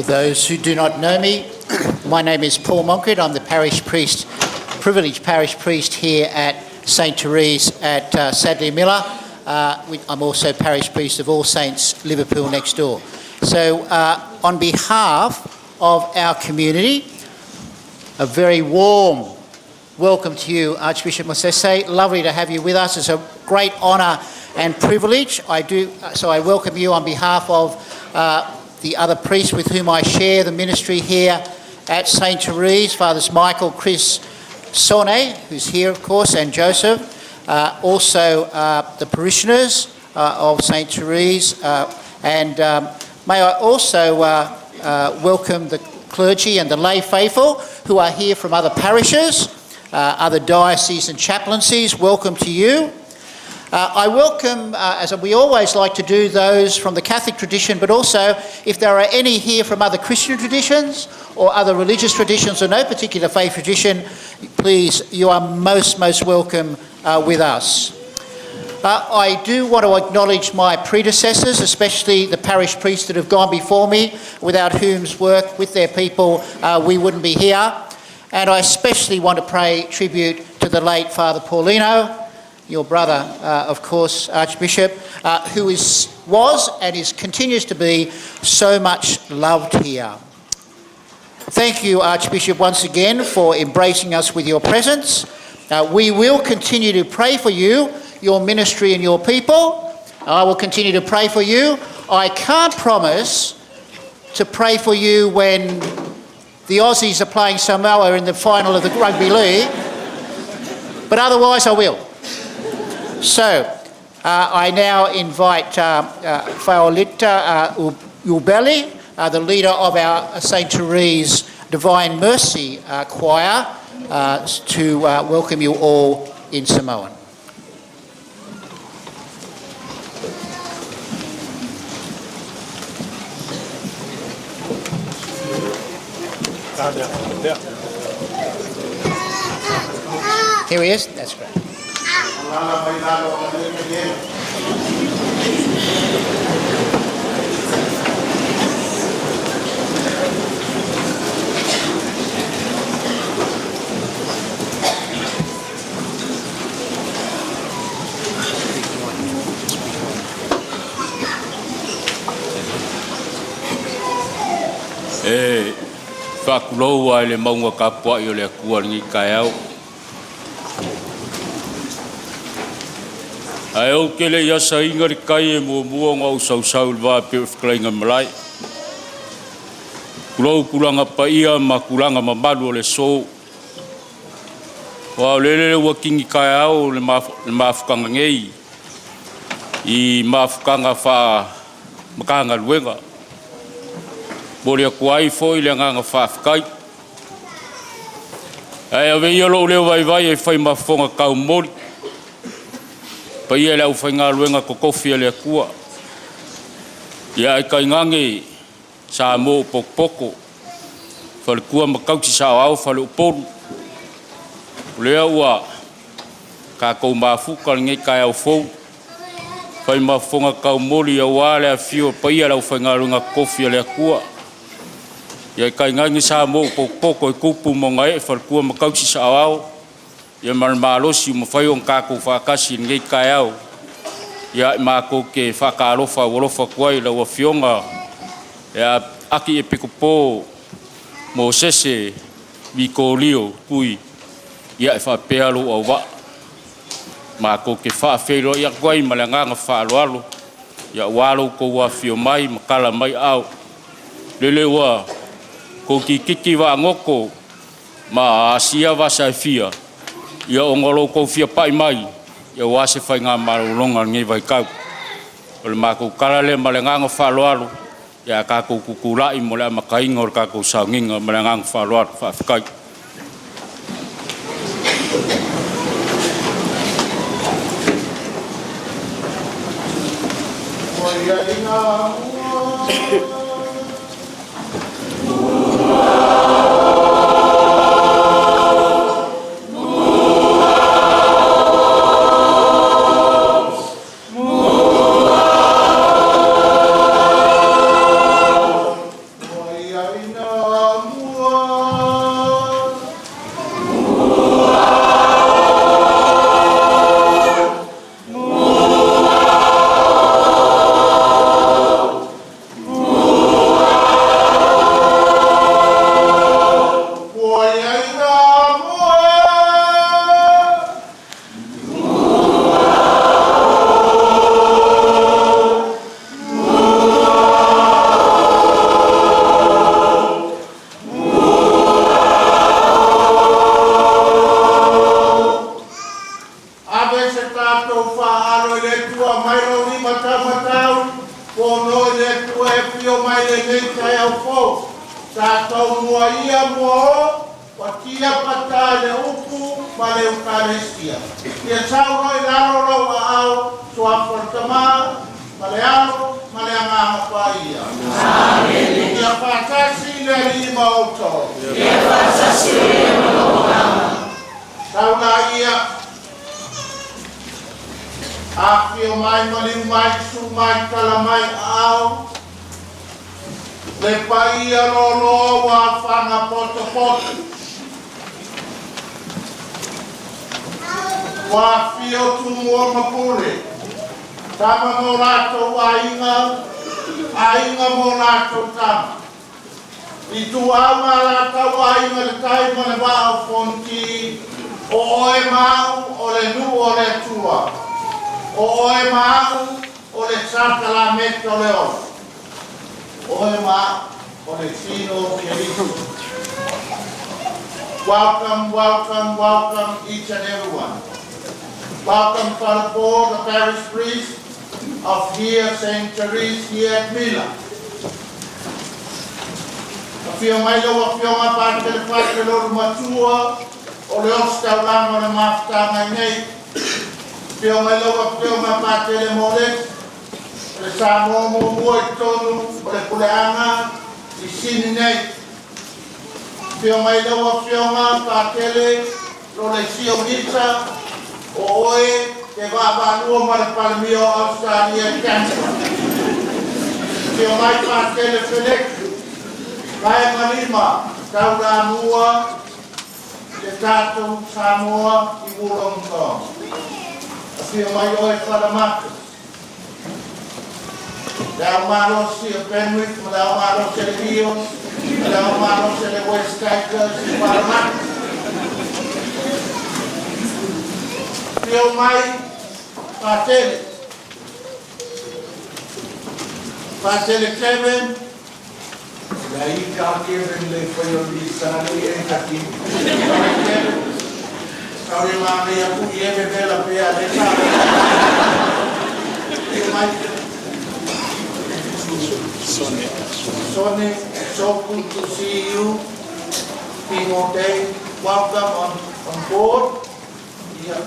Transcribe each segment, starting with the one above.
For those who do not know me, my name is Paul Monkred. I'm the parish priest, privileged parish priest here at St. Therese at Sadleir-Miller. I'm also parish priest of All Saints Liverpool next door. So on behalf of our community, a very warm welcome to you, Archbishop Mosese. Lovely to have you with us. It's a great honour and privilege. So I welcome you on behalf of the other priests with whom I share the ministry here at St. Therese, Fathers Michael, Chris, Sone, who's here of course, and Joseph. Also the parishioners of St. Therese. And may I also welcome the clergy and the lay faithful who are here from other parishes, other dioceses and chaplaincies. Welcome to you. I welcome, as we always like to do, those from the Catholic tradition, but also if there are any here from other Christian traditions or other religious traditions or no particular faith tradition, please, you are most welcome with us. I do want to acknowledge my predecessors, especially the parish priests that have gone before me, without whose work with their people we wouldn't be here. And I especially want to pay tribute to the late Father Paulino, your brother, of course, Archbishop, who was and continues to be so much loved here. Thank you, Archbishop, once again for embracing us with your presence. We will continue to pray for you, your ministry and your people. I will continue to pray for you. I can't promise to pray for you when the Aussies are playing Samoa in the final of the Rugby League, but otherwise I will. So, I now invite Paulita Ubeli, the leader of our St. Therese Divine Mercy Choir, to welcome you all in Samoan. Here he is, that's great. Whakulou ai le maunga kapua i o le akua ngi kai au. Ai au ke le iasa inga ri kai e mua ngau sau lwa pe whakainga malai. Kulou kulanga pa ia ma kulanga mamalu o le so. Wa lele wakingi kai au le mafukanga ngei. I mafukanga wha makanga luenga. Bori a kuai foi le nganga whawhikai. Ai awe ia lo leo vai e whai mafonga kau mori. Pa ia lau whai ngā luenga ko kofi le akua. Ia ai kai ngange sa mo pokpoko. Whale kua makauti sa au whale uporu. Lea ua ka kou mafuka ngai kai au fou. Whai mafonga kau mori a wale a fio pa ia lau whai ngā luenga kofi le akua. Ia kai ngangi sa mo pokpoko e kupu mo ngai whalkua makauti sa au. Ia marmalosi mo whai on kako whakasi ngai kai au. Ia mako ke whakarofa wolofa kuai lau a fionga. Ia aki e pikupo Mosese Vitolio Tui. Ia e whapealo au wa. Mako ke whawhero ia kuai malanganga whaaloalo. Ia walo ko wa fio mai makala mai au. Lele wa ko kiki wa ngoko ma asia wa safia ia ongolo ko fia pai mai ia wase fai nga marulonga ngi vai kau ole ma ko kalale malenga faloalo ia ka ko kukula i mola makai ngor ka ko sanginga malenga faloalo fa kai Apia mai maling mai su mai kala mai au le paia lo wa fanga poto wa fio tu mo mapure tama mo lato wa inga mo lato tama I tu ama la tawai ma le tai ma le wao fonti. O oe mau o le nu o le tua. O oe mau o le saka la meta o le o. Oe mau o le tino keritu. Welcome, welcome, welcome each and everyone. Welcome for the board, the parish priest of here, St. Therese, here at Mila. A fio mai loa fio ma parte le parte loro matua, o le osta ulamo le mafta mai nei. Fio mai loa fio ma parte le mole, le Samoa Moimoi tonu, o le kuleanga, I sini nei. Fio mai loa fio ma parte le, lo le sio nita, o oe, ke va lua ma le palmio Australia Canada. Fio mai parte le felek, Kai malima, kau la mua, te tātou Samoa I Wollongong. A whia mai oe wharamaka. Rao maro si a Benwick, rao maro se le Rio, rao maro se le West Tigers I wharamaka. Whia mai, Patele. Patele Kevin, Daí cá Kevin le foi o bisani e aqui. Sabe lá meia cuia bela pea de sabe. Sone, so good to see you. Timote, welcome on board. Yeah.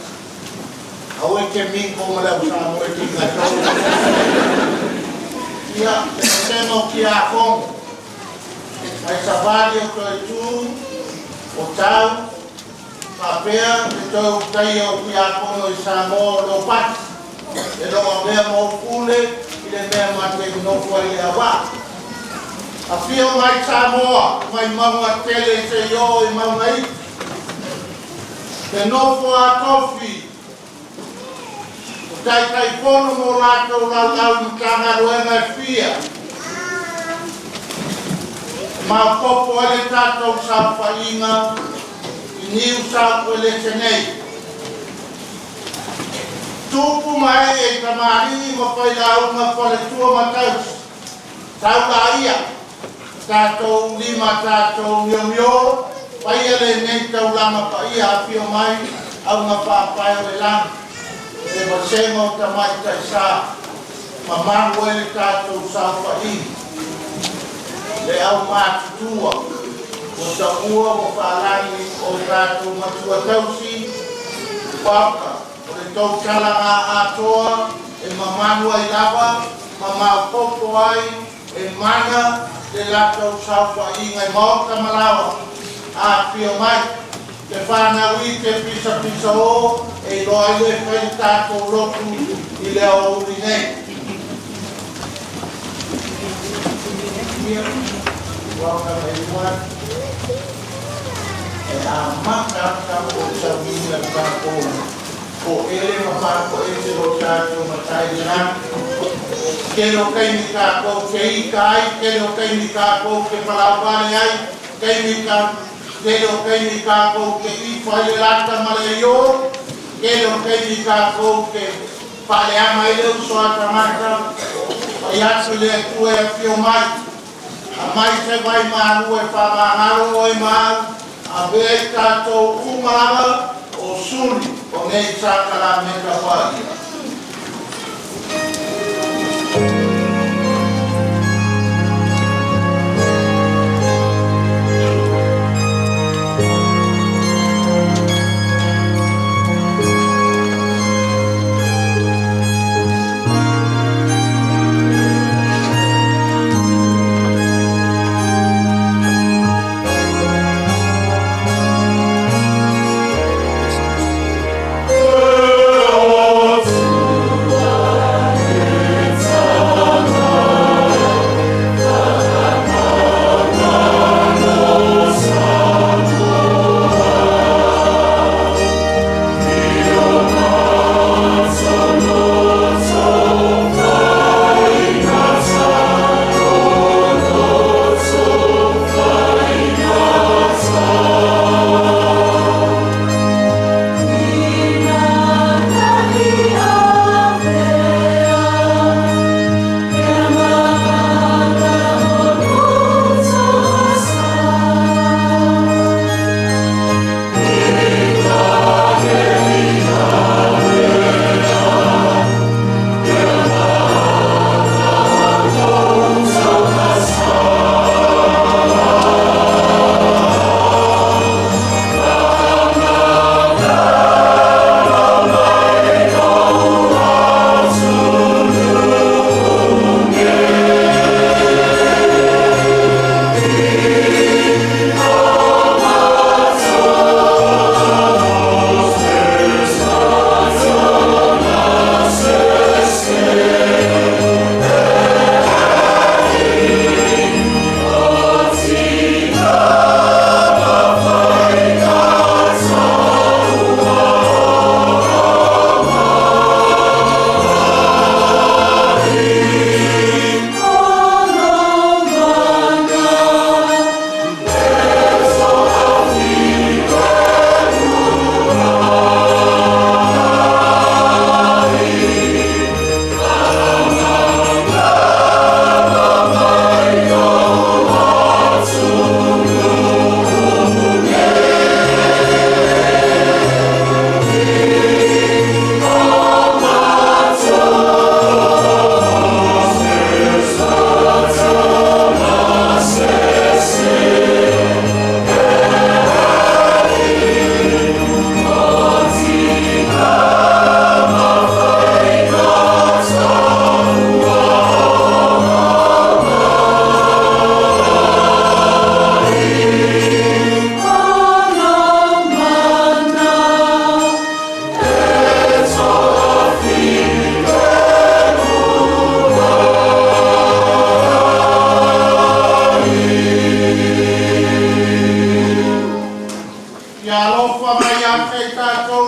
Awe ke mi como la usamos aquí na casa. Yeah, temos que a com. Ai savali o toi tu, o tau, Apia, e tau tai o kia kono I Samoa lo pati. E lo mea mo kule, I le mea mate no kwai awa. A fio mai Samoa, mai maunga tele se yo I maunga I. Te nofo a tofi. O tai kono mo lato lau mkanga roenga fia. Ma popo ele tātou sa whainga, I niu sa ele tenei. Tūpu mai e tamarini ma whai launga whale tua mataus. Tau la ia, tātou lima tātou mio, whai ele nei tau lama pa ia apio mai, au ngā whāpai o e lang. E wasengo tamai tai sa, ma maru ele tātou sa whainga. Le au mātutua, o ta ua o whālai o tātou matua tausi, whaka, o le tau talanga atoa, e mamanua I lava, ma maupopo ai, e mana, le latau saupa inga I maota malawa, a pio mai, te whānawi te pisa o, e loa le whai tātou lotu I le au uri nei. Welcome everyone. And maka o sa wina kako o ele mapako ese o tato matai na kero kai ni kako kei kai kero kai ni kako ke palawale ai kai ni ka kero kai ni kako ke I fai lata malayo kero kai ni kako ke pale ama ile uswata maka ya sule kuwe fio mai Amai se vai maru e whamaharo o e mau, a vei tātou umara o suri o nei tākara me ka wāia. Oh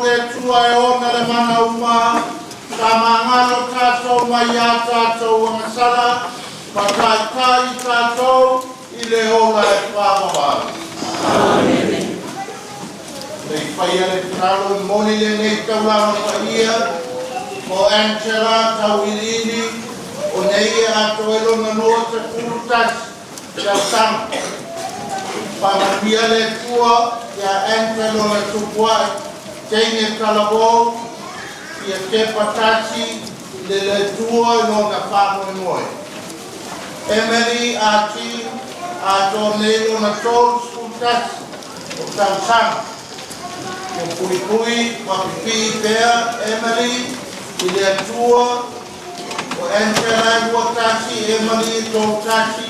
le tua e ona le mana uma, ka mangalo tātou mai a tātou angasala, ma tai tātou i le ola e whāmawara. Amen. Nei whaia le talo i moni le nei tauranga whaia, mo Angela tau ilini, o nei e ato e lona noa te kurutas, te tang. Pamapia le tua, ia Angela le tupuai, teine kalabo, ia te patasi, le tua e lona Moimoi. Emily ati, ato nei lona tolu kurutas, o tau sang. O pui, wapipi pea, Emily, i le atua, o Angela Watasi, Emily Totasi,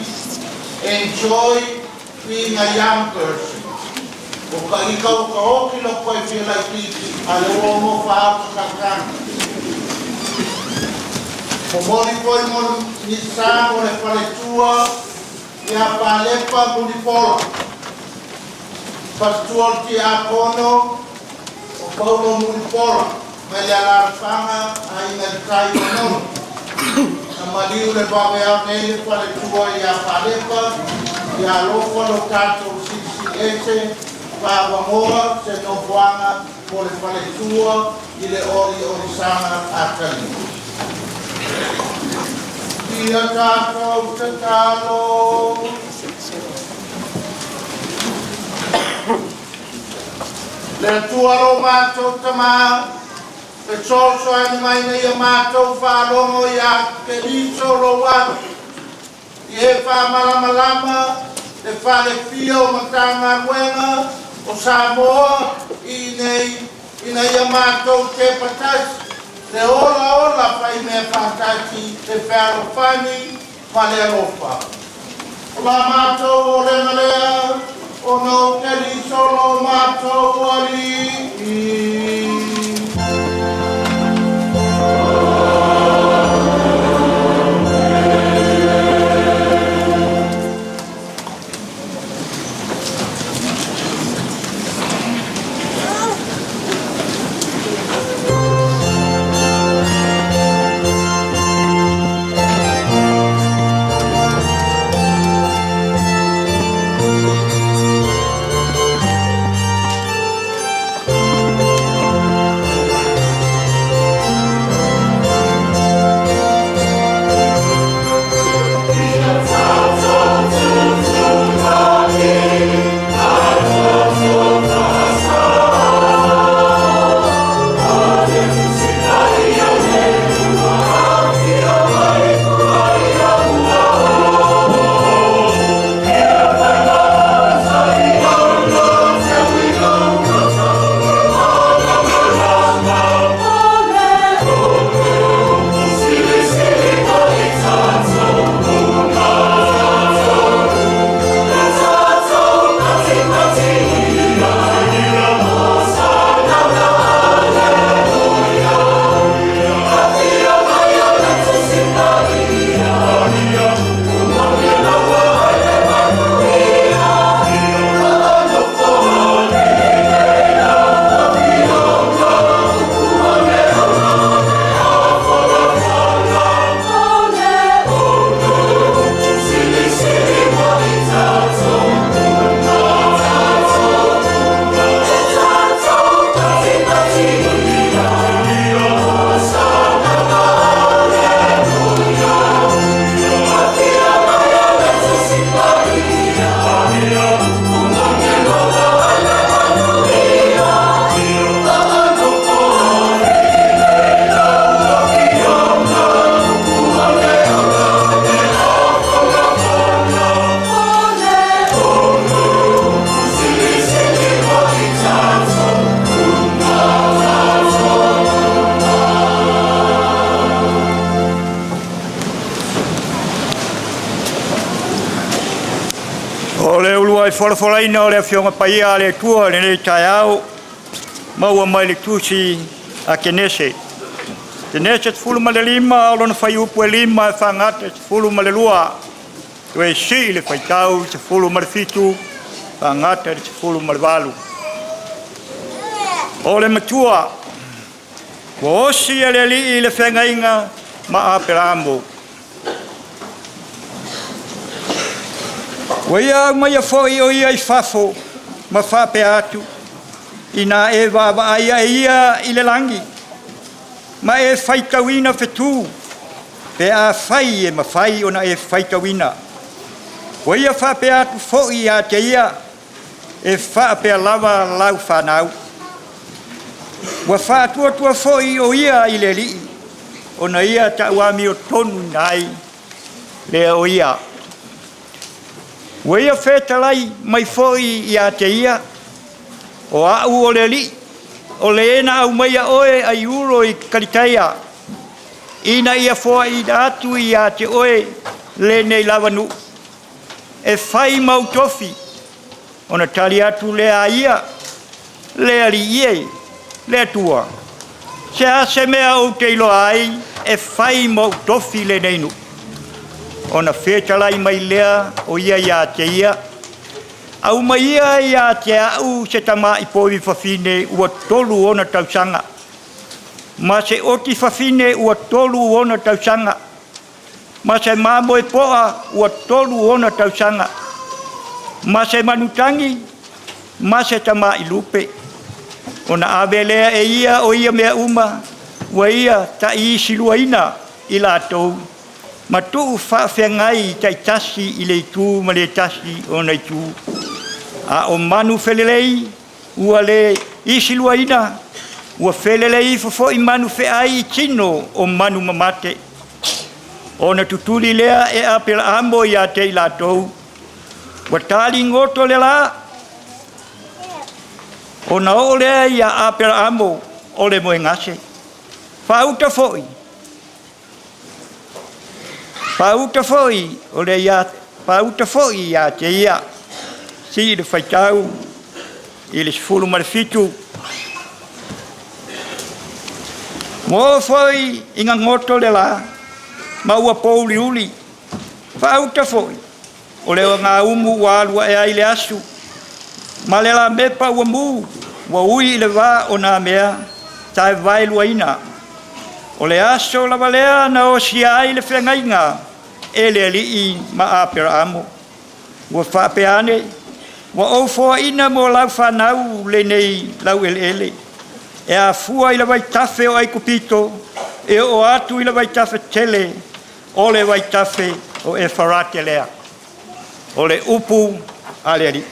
enjoy being a young person. O ka ikaw ka oki lo koe feel like titi, ale uomo whaapa kakana. O mori koe mo nisa mo le paletua, ia palepa munipola. Pastoral ti apono, o Paula munipola. Mele alarfanga ai na kai no na maliu le babe a nei pale tua ia palepa ia lofo lo tato sisi pa moa se no buanga po le pale tua i le ori sana akali ia tato te talo le tua lo mato tama e soso ai mai nei amato fa longo ia che diso lo wa e fa malama le fa le fio matanga wenga o Samoa i nei amato che patas le ola fai me fantati le ferro fani ma le rofa la mato o le malea o no che diso lo mato wali Whalaina o le whionga paia le tua le nei tai au maua mai le tusi a Kenese. Kenese te fulu ma le lima o lona whai upu e lima e whangata te fulu ma le lua. Tue si le whaitau te fulu ma le fitu whangata te fulu ma le walu. O le matua, wa osi e le li i le whengainga ma Aperamo. Wa ia mai a fōi o ia I whafo ma whape atu. Ina e wawa aia e ia I le langi. Ma e whaitawina whetū. Pe a whai e ma whai ona e whaitawina. Wa ia whape atu fōi a te ia. E whape a lava lau whanau. Wa whātua tua fōi o ia I le li. Ona ia ta uami o tonu nai. Lea o ia. Wa ia whetalai mai fōi I a te ia. O au o le li. O le ena au mai a oe ai uro I karitaia. Ina ia fōa I atu I a te oe le nei lavanu. E whai mau tofi. Ona tali atu lea ia. Lea li ie. Lea tua. Se ase mea o te ilo ai. E whai mau tofi le neinu. Ona whetalai mai lea o ia I a te ia. Au mai ia I a te au se tama I pōwi whawhine ua tolu ona tausanga. Ma se oti whawhine ua tolu ona tausanga. Ma se māmoe poa ua tolu ona tausanga. Ma se manutangi, ma se tama I lupe. Ona awelea e ia o ia mea uma, ua ia ta I siluaina I lātou. Ma tuu whawhengai tai tasi I le itu ma le tasi o nei tu. A o manu whelelei, ua le isiluaina, ua whelelei fofo I manu wheai I tino o manu mamate. Ona tutuli lea e apela ambo I a te I lātou. Wa tali ngoto le la. Ona o lea I a apela ambo o le moe ngase. Whauta foi. Whauta foi o le ia. Whauta foi I a te ia. Si le whaitau. I le sifuru marifitu. Mo foi inga ngoto le la. Ma ua pouli uli. Whauta foi. O leo ngā umu wa alua e ai le asu. Ma le la mepa ua mu. Wa ui le wā o nā mea. Tai vai lua ina. O le aso la valea na o si ai le whengainga. E le alii ma apera amo. Ua whapeane. Wa o fōa ina mo lau whanau le nei lau ele. E a fua I la vai tafe o ai kupito. E o atu I la vai tafe tele. O le vai tafe o e wharate lea. O le upu a le ali.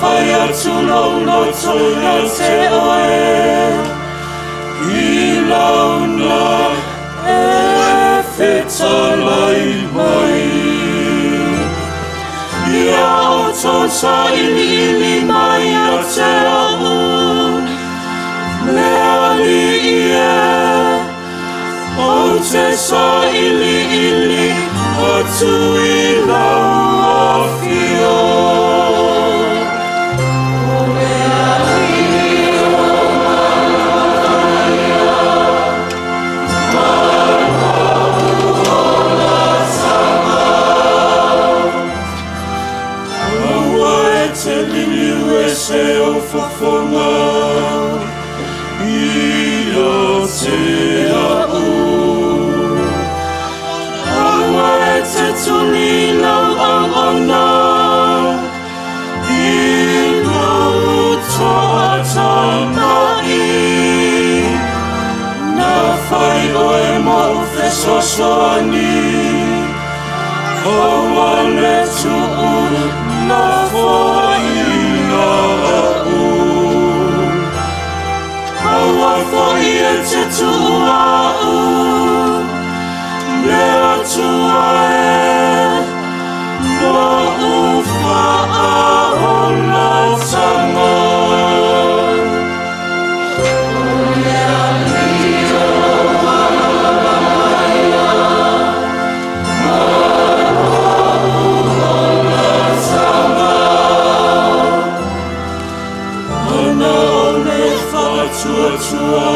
whai atu loto na te oe. I launa e whitalai mai. Ia o tō sa ili mai a te au. Lea li ia. O te sa ili atu i lau a fio. O lea li o malaia. Marau o la sama. Aua e te liliu e se o whawhonga. I o te au. Te tuni lau angana. I lau toata mai. Na whai oe mau whesosoani. Aua le tuu na whaina au. Aua whai e te tuu au. Lea tua e no uwha a o la tanga. O lea li o malaia. Marau o la tanga. Ana o me whatuatua.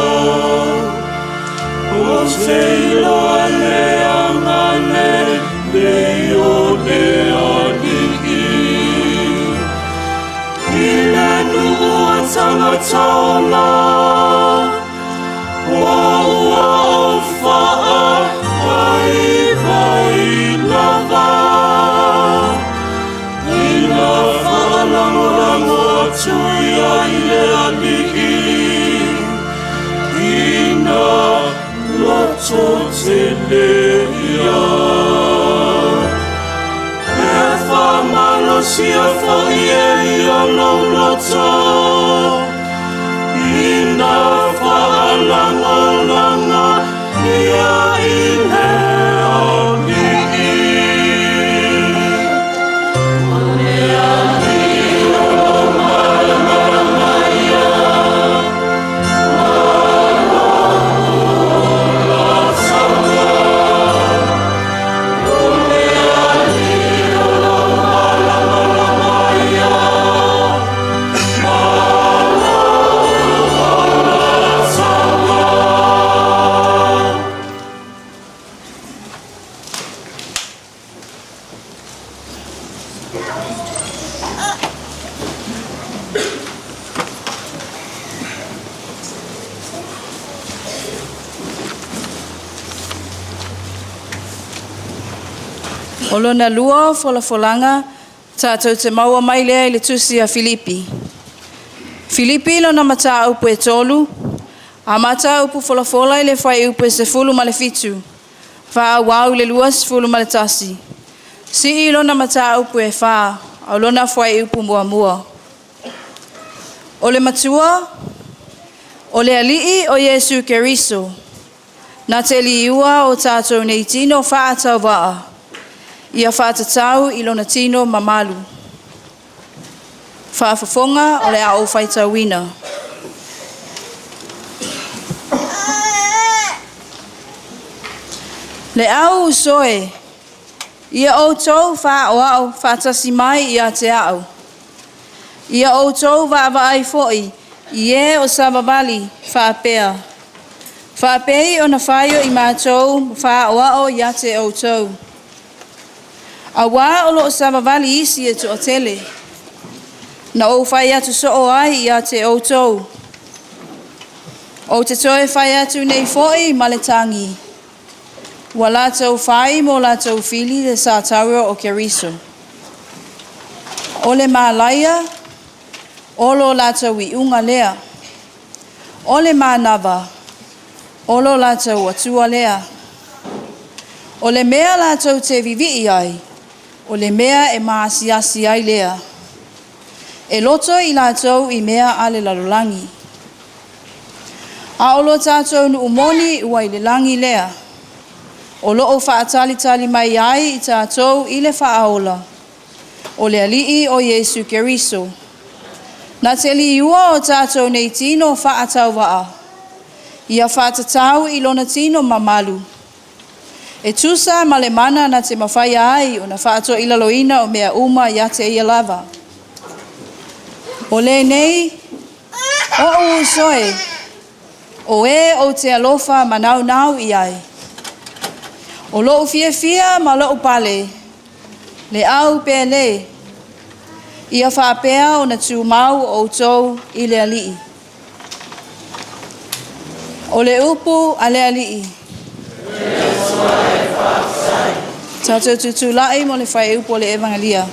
O te iloa lea ngane, leo lea liki. I le nua tangatona, ua o whaa, vai lava. I na whaalangorango tui ai lea liki. I na Latu te lea. E whamalosia whai e ia lau loto. I na whaalangolanga ia I lea liki. O lea li o malaia. O lona lua o whalafolanga, tātou te maua mai lea I le tusi a Filipi. Filipi lona mata upu e tolu, a mata upu whalafola I le whai upu e se fulu ma le fitu, wha wau le luas fulu ma le tasi. Si I lona mata upu e wha, au lona whai upu mua mua. O le matua, o le alii o Yesu Keriso, na te liua o tātou nei tino wha atau waa. Ia whātatau I lona tino mamalu. Whaafafonga o le a o whaitauina. Le au usoe, ia o tau whaoao whātasi mai ia te au. Ia o tau whaavai foi, ie o sababali whaapea. Whaapei o na whaio I mātou whaoao ia te o tau. A wā o lo sabavali isi e tu o tele. Na o whai atu so o ai I a te o tau. O te toe whai atu nei foi ma le tangi. Wa lātou whai mo lātou fili le sa taura o Keriso. O le mālaia, o lo lātou I unga lea. O le mānawa, o lo lātou atua lea. O le mea lātou te vivi ai. O le mea e maasiasi ai lea. E loto I lātou I mea ale lalolangi. A olo tātou nu umoni ua I le langi lea. O loo whaatali mai ai I tātou I le whaaola. O le alii o Yesu Keriso. Nā te li ua o tātou nei tino whaatau waa. Ia whaatatau I lona tino mamalu. E tusa ma le mana na te mawhai ai o na whaato I laloina o mea uma ia te ia lava. O le nei, o usoe, o o te alofa manau nau I ai. O loo fia ma loo pale, le au pe le, ia whaapea o na tūmau o tau I le alii. O le upu a le alii. Tātou tutu lai mo le whai upu o le evangelia.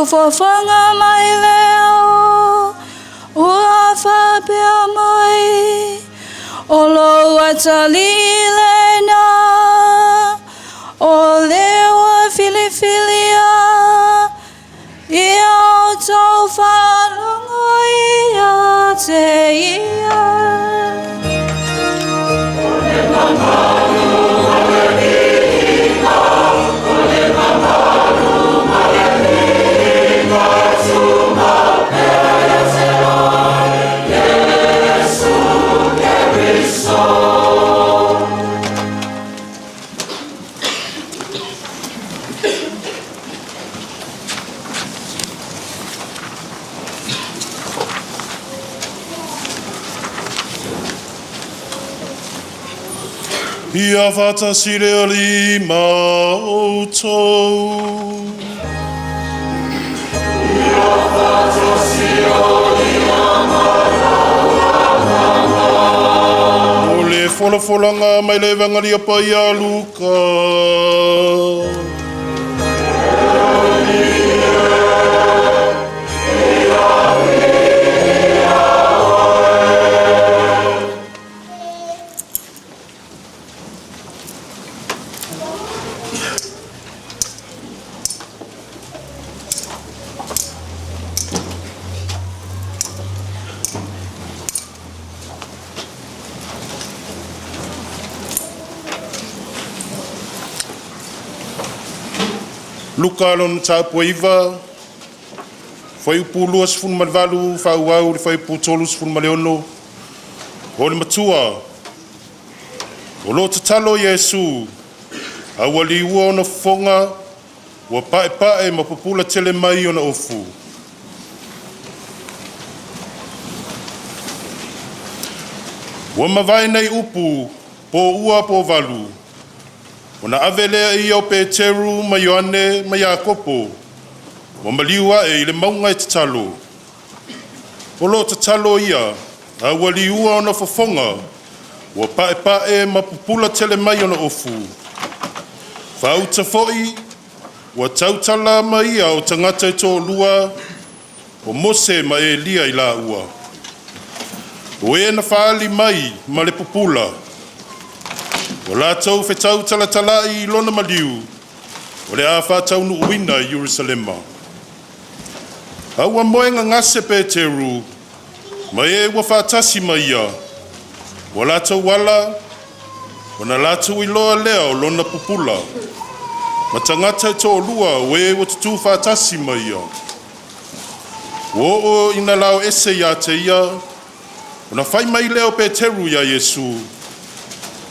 Fofanga mai leo, ua whapea mai, o loa tali lena, o lewa filifilia, ia o tau whanongo ia te ia. O le mamalu, o le rima, o le mamalu, o le rima. Ia whata sire o lima o tau. Ia whata sire o lima o le wholafolanga mai le vangaria pa ia luka. Luka lon tāpua iwa, whai upu lua sifunu malvalu, whauau le whai upu tolu sifunu maleono, o le matua, o lo tatalo Yesu, aua liua o na fonga, ua pae ma popula tele mai o na ofu. Ua mawai nei upu, po ua po valu, o na avelea ia o Peteru, ma Ioane, ma Iakopo, o maliua I le maunga tatalo. O lo tatalo ia, aua liua o na fofonga, ua pae ma pupula tele mai o na ofu. Whauta foi, ua tautala ma ia o tangata tō lua, o Mose ma Elia I la ua. O na whaali mai ma le pupula, o lātou whetau talatalai I lona maliu, o le a whātau nu uina I Jerusalema. Aua moenga ngase Peteru, ma ua whātasi ma ia, o lātou wala, o na lātou iloa lea o lona pupula, ma tangata tō lua o ua tutu whātasi ma ia. O ina lao ese ia te ia, o na whai mai leo Peteru ia Yesu,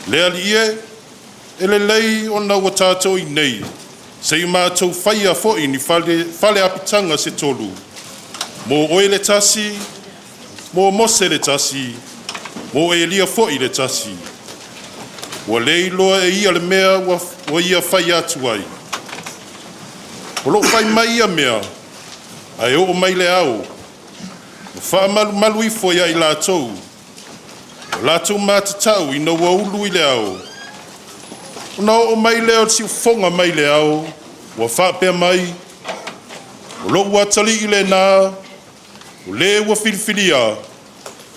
lea li ie, ele lei o na ua tātou I nei, se I mātou whaia foi ni whale apitanga se tolu. Mo oe le tasi, mo mose le tasi, mo e lia fo I le tasi. Wa lei loa e ia le mea wa ia fai atu ai. O lo fai mai ia mea, ai o mai le au. Wha malu I fo ia I lātou. O lātou mātatau I no wa ulu I le au. Una o mai leo si fonga mai le au, wa whapea mai, o lo ua tali I le nā, o le ua whiliwhilia,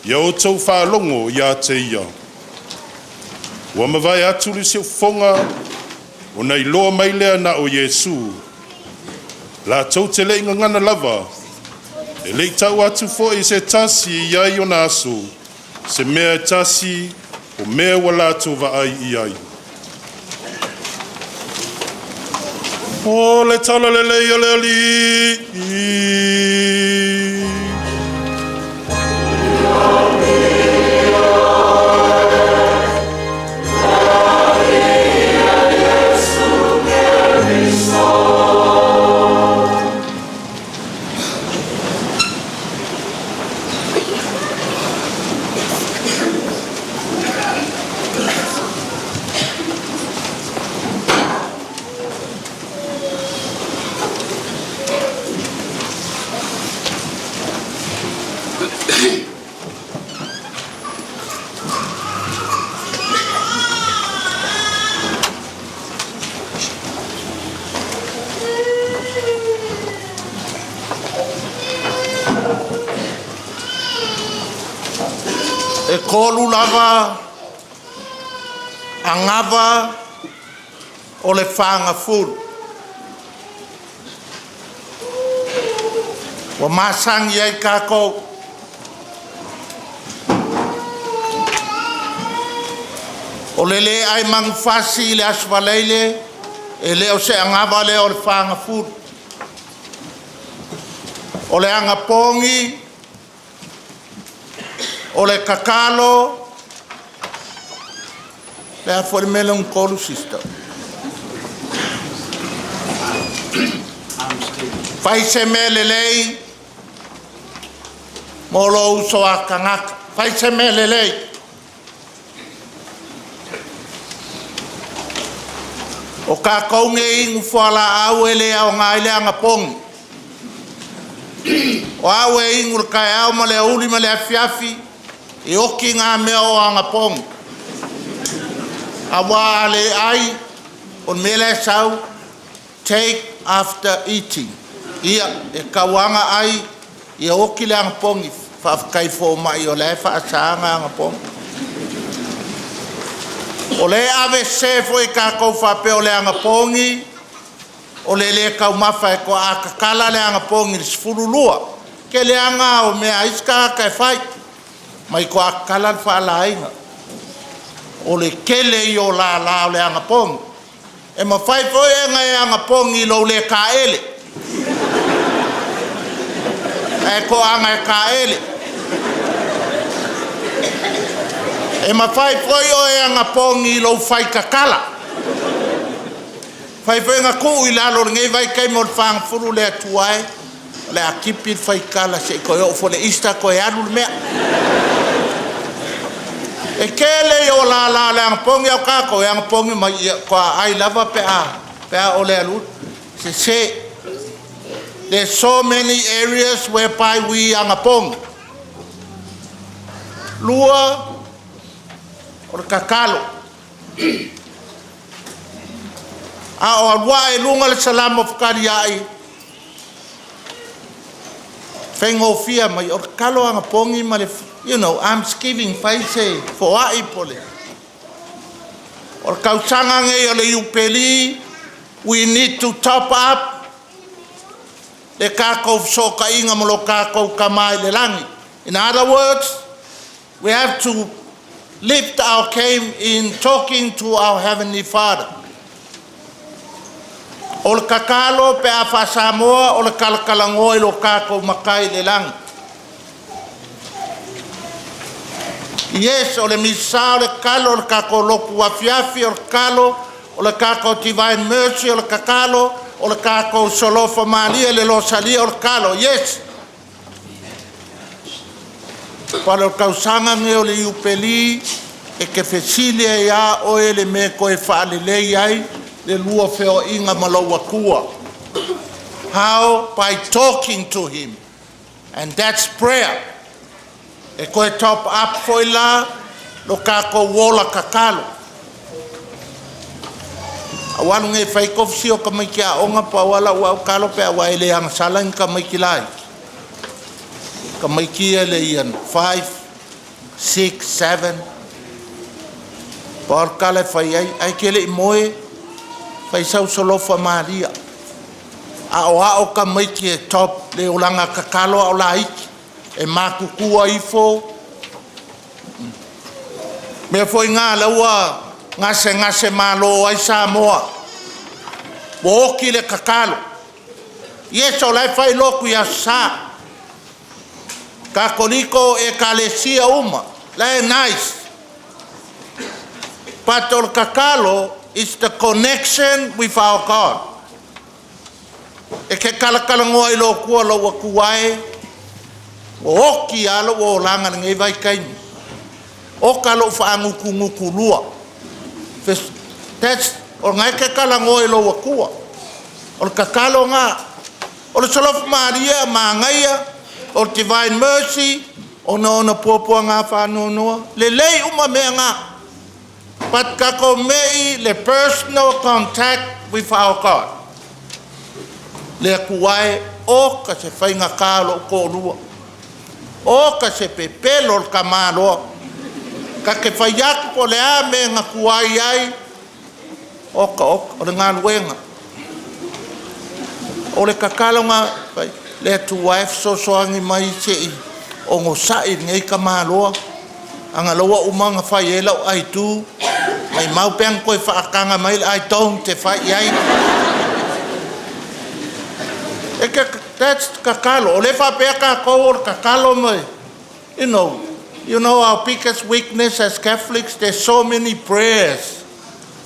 ia o tau whaalongo ia te ia. Wa mawai atu li si fonga, o nei loa mai lea na o Yesu. La tau te le inga ngana lava, e le tau atu fo I se tasi ia I o naso, se mea tasi, o mea wa lātou va ai I ai. O le tala le le le li. E kolu lava angava o le whanga furu. Wa masangi ai kako o le ai mangfasi le aswaleile e leo se angava le o le whanga furu. O le angapongi o le kakalo le a fuori mele un kolu sister. Fai se mele lei mo lo uso a kangaka. Fai se mele lei. O ka kaunge ingu fuala au ele au ngai le anga pongi. O au e ingu le kai au ma le uli ma le afiafi. E oki ngā mea o anga pong. A wā le ai, on mele sau, take after eating. Ia, e kawanga ai, e oki le anga pongi, whafkai fō mai o le whaasanga anga pong. O le ave sefo e kākou whapeo le anga pongi, o le kau mawha e ko a kakala le anga pongi, le sifurulua. Ke le anga o mea iska kai whai. Mai ko akalan whaalainga. O le kele I o la o le anga pongi. E ma whai fo e ngai anga pongi lo le ka ele. E ko anga e ka ele. E ma whai fo e anga pongi lo whai kakala. Whai fo e nga ku I lalo ngai vai kai mo whang furu le atuai. Le a kipi whai kala se ko e o fo le ista ko e anu mea. E kele o la le angpongi au kako e angpongi mai ko ai lava pe a o le alu se there's so many areas whereby we angapong lua o kakalo a o alwa e lunga le salam of kariai fengo fia mai o kalo angapongi ma le. You know, almsgiving faise for aipole. Or kausanga nge ole upeli, we need to top up le kako soka inga mo lo kako kamai le langi. In other words, we have to lift our game in talking to our Heavenly Father. O le kakalo pe a Samoa, o le kalakalango lo kako makai le langi. Yes, o le misa, o le kalo, o le kako lopu afiafi, o le kalo, o le kako divine mercy, o le kakalo, o le kako solofa malia, le losalia, o le kalo, yes. Palo kausanga nge o le iupeli e ke fesilia ia o e le me koe whaalelei ai le lua feo inga malaua kua. How? By talking to him. And that's prayer. E koe top up foi la lo kako wola kakalo. Awalu nge fai kofsi o kamiki a onga pa wala ua kalo pe awa ele ang salang kamiki lai. Kamiki ele ian 5, 6, 7. Por kale fai ai kele I moe fai sau solofa Maria. A o kamiki e top le ulanga kakalo au laiki. E makukua ifo. Me foi ngā laua ngase malo ai Samoa. Woki le kakalo. Yeso lai fai loku ya sa. Kakoliko e kalesia uma. Lai nice. But ol kakalo is the connection with our God. E ke kalakala ngoa ilo kua laua kuwae. Woki alo o langa ngai vai kaimi. O kalo whaanguku lua. That's o ngai ke kala ngoe lo wakua. O kakalo ngā. O le salofa Maria ma ngaia. O Divine Mercy. O na ona puapua ngā whanonoa. Le lei uma mea ngā. But kako mei le personal contact with our God. Le kuwae o ka se whainga kālo ko lua. O ka se pepelo o kamaloa. Ka ke whaiaku po le a me ngā kuai ai. Oka, o le ngā luenga. O le kakalo ngā, le tu waif soangi mai se I. O ngō sai ngai ka māloa. Anga loa umanga whai e lau ai tū. Mai mau peang koe whaakanga mai ai tōng te whai ai. E ke, that's kakalo. O le whapea ka kou o kakalo mai. You know our biggest weakness as Catholics, there's so many prayers.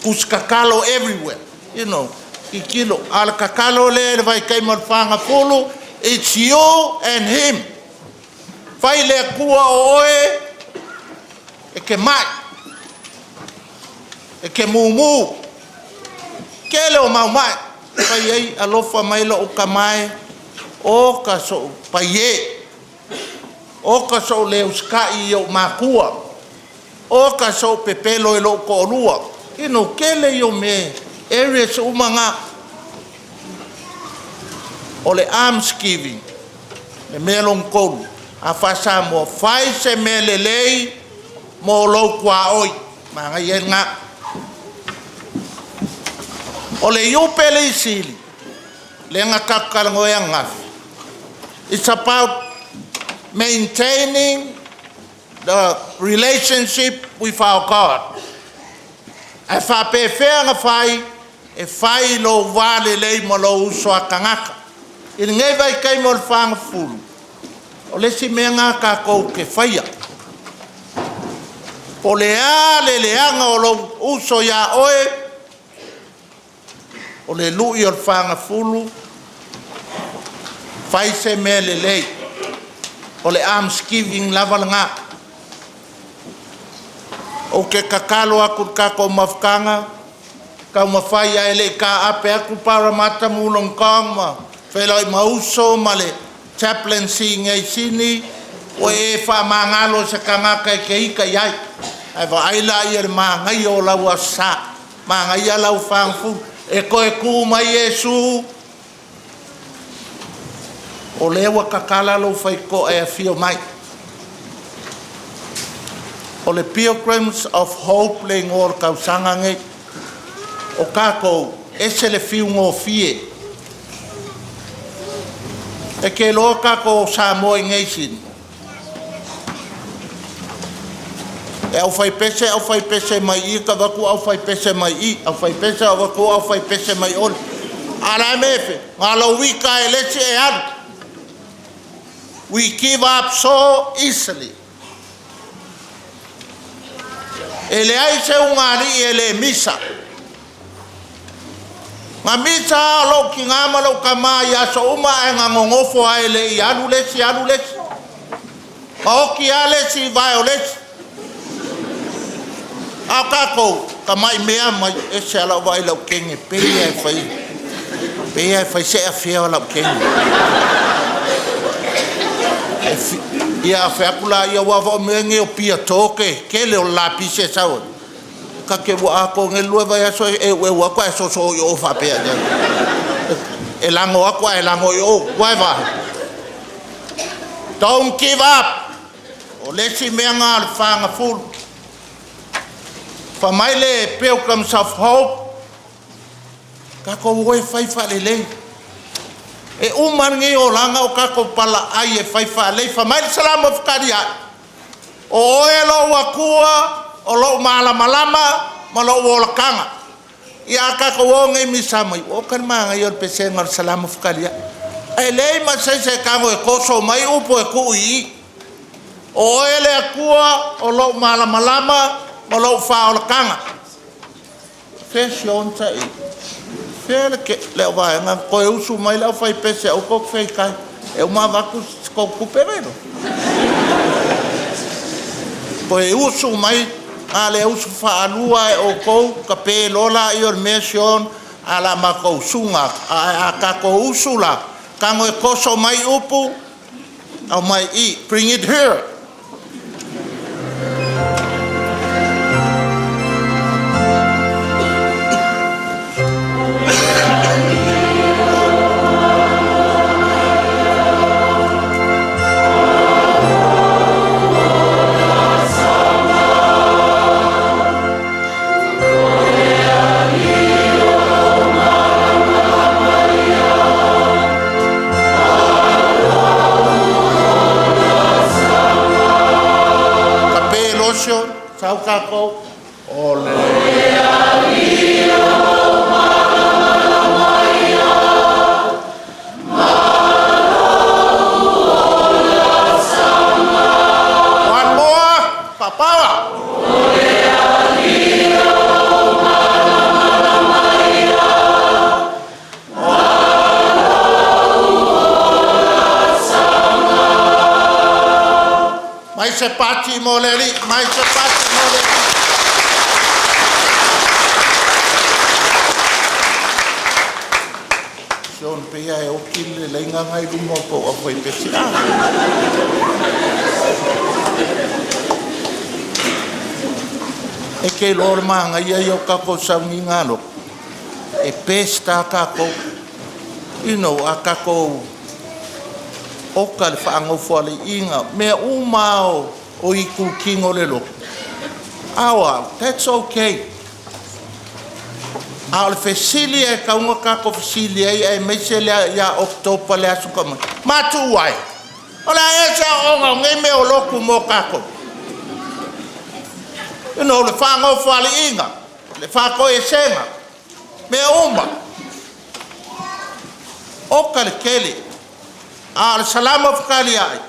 Kus kakalo everywhere. Kikilo. Al kakalo le vai kai malfanga polo. It's you and him. Vai le kua o oe. E ke mai. E ke mumu. Kele o mau mai. Vai ei alofa mai lo o kamai. O ka so paie. O ka so leo skai o makua. O ka so pepelo e lo ko lua. Kele yo me areas umanga. O le almsgiving. Le melon kolu. A fasa mo fai se melelei mo lo kwa oi. Manga yenga. O le yupele isili. Le nga kakalango yang ngafi. It's about maintaining the relationship with our God. E whape whea nga whai, e whai lo wale lei mo lo usoa kangaka. I ngai vai kai mo le whanga fulu. O le si mea ngā kākou ke whaia. Po le leanga o lo uso ya oe, o le lui o le whanga fulu, whai se mea le lei. O le almsgiving lava ngā. O ke kakalo aku kako mafkanga, kau mawhai ai le ka ape aku paramata mulong kong ma, whelai mauso ma le chaplaincy ngai sini, o e wha mangalo sa kangaka e ke ika iai. Ai wa aila i le mangai o lau a sa, mangai a lau whangfu, e koe ku mai Yesu, o lewa kakala lo fai ko e fio mai. O le Pilgrims of Hope le ngor kausanga nge. O kako ese le fiu ngō fie. E ke loa kako Samoa ngai sini. E au fai pese mai I ka waku au fai pese mai I. Au fai pese au waku au fai pese mai ol. Ala mefe, ngalo wika e leche e anu. We give up so easily. Ele ai se ungari ele misa. Nga misa lo ki ngama lo kama ya so uma e nga ngongofo a ele I alu lesi. Maoki ale si violence. Akako kamai mea mai e se ala vai lau kenge pe e fai se afia lau kenge. Ia feakula ia wawa menge o pia toke ke leo lapi se sao. Ka ke wa ako nge lue vai aso e wa kwa so so yo fa pe ya. E lango akwa e lango yo wa va. Don't give up. O lesi menga al fanga full. Fa mai le pilgrim of hope. Ka ko woi fai fa le. E uman ngi o langa o ka ko pala ai e fai fa le fa mai salam of kadia. O elo wakua o lo malama ma lo wolakanga. Ia ka ko ngi misama o kan ma ngai o pese ngar salam of kadia. E le ma se ka e koso mai upo e kui. O ele akua o lo malama ma lo fa o kanga fashion tai fele ke le vai nga ko usu mai la fai pese o ko fai kai e uma va ko kuperero ko usu mai ale usu fa alua o ko kape lola i ormation ala ma ko sunga a ka ko usula kango e koso mai upu au mai I bring it here. Sao kako ole one more Paula mai se pati moleri mai se pati moleri son pia e o kile lenga ngai lumo po a foi pesira e ke lor manga ia yo ka ko sangi ngalo e pesta ka ko akako o ka le whaango whale inga, mea umao o I kukingo lelo. Awa, that's okay. Ao le whesilia e kaunga kako whesilia e meisele ya oktopa le asu kama. Matu wai. Ola e sa onga ngai me o loku mo kako. Le whaango whale inga, le whako e senga. Mea uma. O ka le kele. Al salam of Kaliai.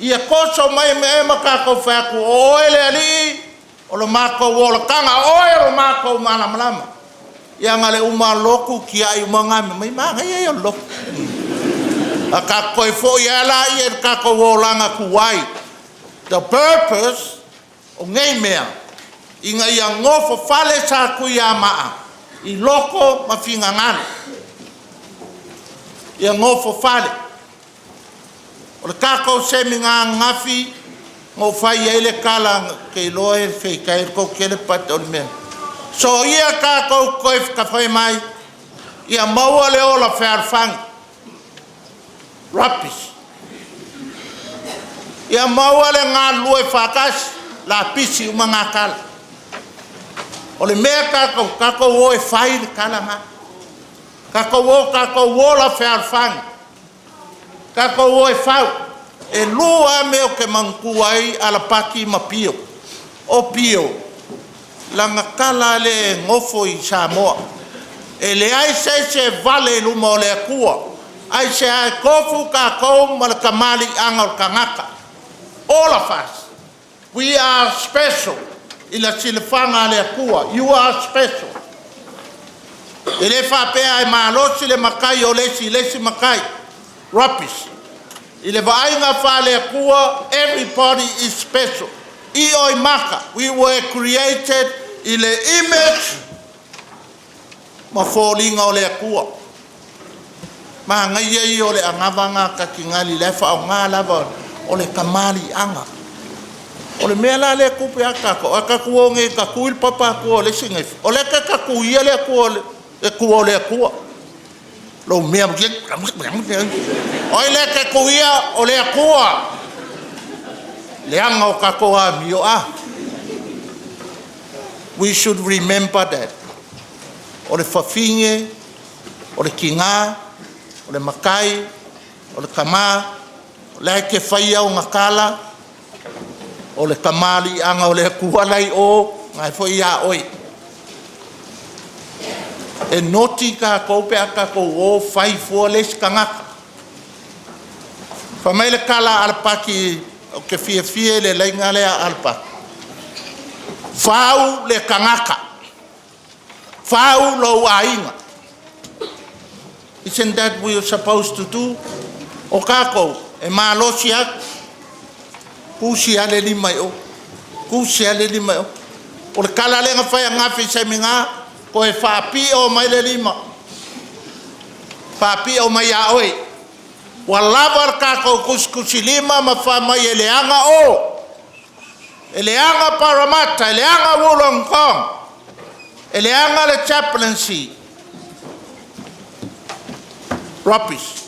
Ia koso mai me makako faku oele ali o lo mako wola kanga oele mako malama. Ia ngale uma loku ki ai mangami mai manga ia loku. Akako e fo ia la ia kako wolanga kuai. The purpose o ngai mea inga ia ngofo fale sa ku ia maa. I loko mafinga ngana. Ia ngofo fale. O le kako se minga ngafi ngo fai ele kala ke loe fe kai ko kele pat o me so ia kako ko ka fai mai ia mau le ola fer fang rapis ia mau le nga lue fakas la pisi uma ngakal o le me kako wo e fai kala nga kako wo la fer fang kako wo e fau e lua me o ke manku ai ala paki mapio o pio langa kala le ngofo I Samoa e le ai se vale luma o le akua ai se ai kofu kako mal kamali angol kangaka all of us we are special ila silfanga le akua you are special ele fa pe ai malo le makai o le si makai rapis I le vainga whale kua, everybody is special. I oi maka, we were created i le image ma fōlinga o le kua. Ma ngai ei o le angawanga ka kingali le wha o ngā lava o le kamali anga. O le mea la le kupe akako, akaku o nge kaku il papa kua o le singefi. O le kaku ia le kua o le kua. Lo mea mjeng, oi le kaku ia o le kua. Le anga o kakoa mio a. We should remember that. O le whawhinge, o le kinga, o le makai, o le kama, o le ke whaia o ngakala, o le kamali anga o le kualai o, ngai fo ia oi. E noti ka koupe aka kou o whai fua les kangaka. Whamai le kala alpaki o ke fie le lainga lea alpaki. Whau le kangaka. Whau lo ainga. Isn't that what you're supposed to do? O kako, e malosi aku. Kusi ale lima o. Kusi ale lima o. O le kala lenga whai ngafi se minga, ko e whaapi o mai le lima. Whaapi o mai a oi. Wa lavar kako kuskusi lima ma whamai e leanga o. E leanga Parramatta, e leanga Wollongong. E leanga le chaplaincy. Rubbish.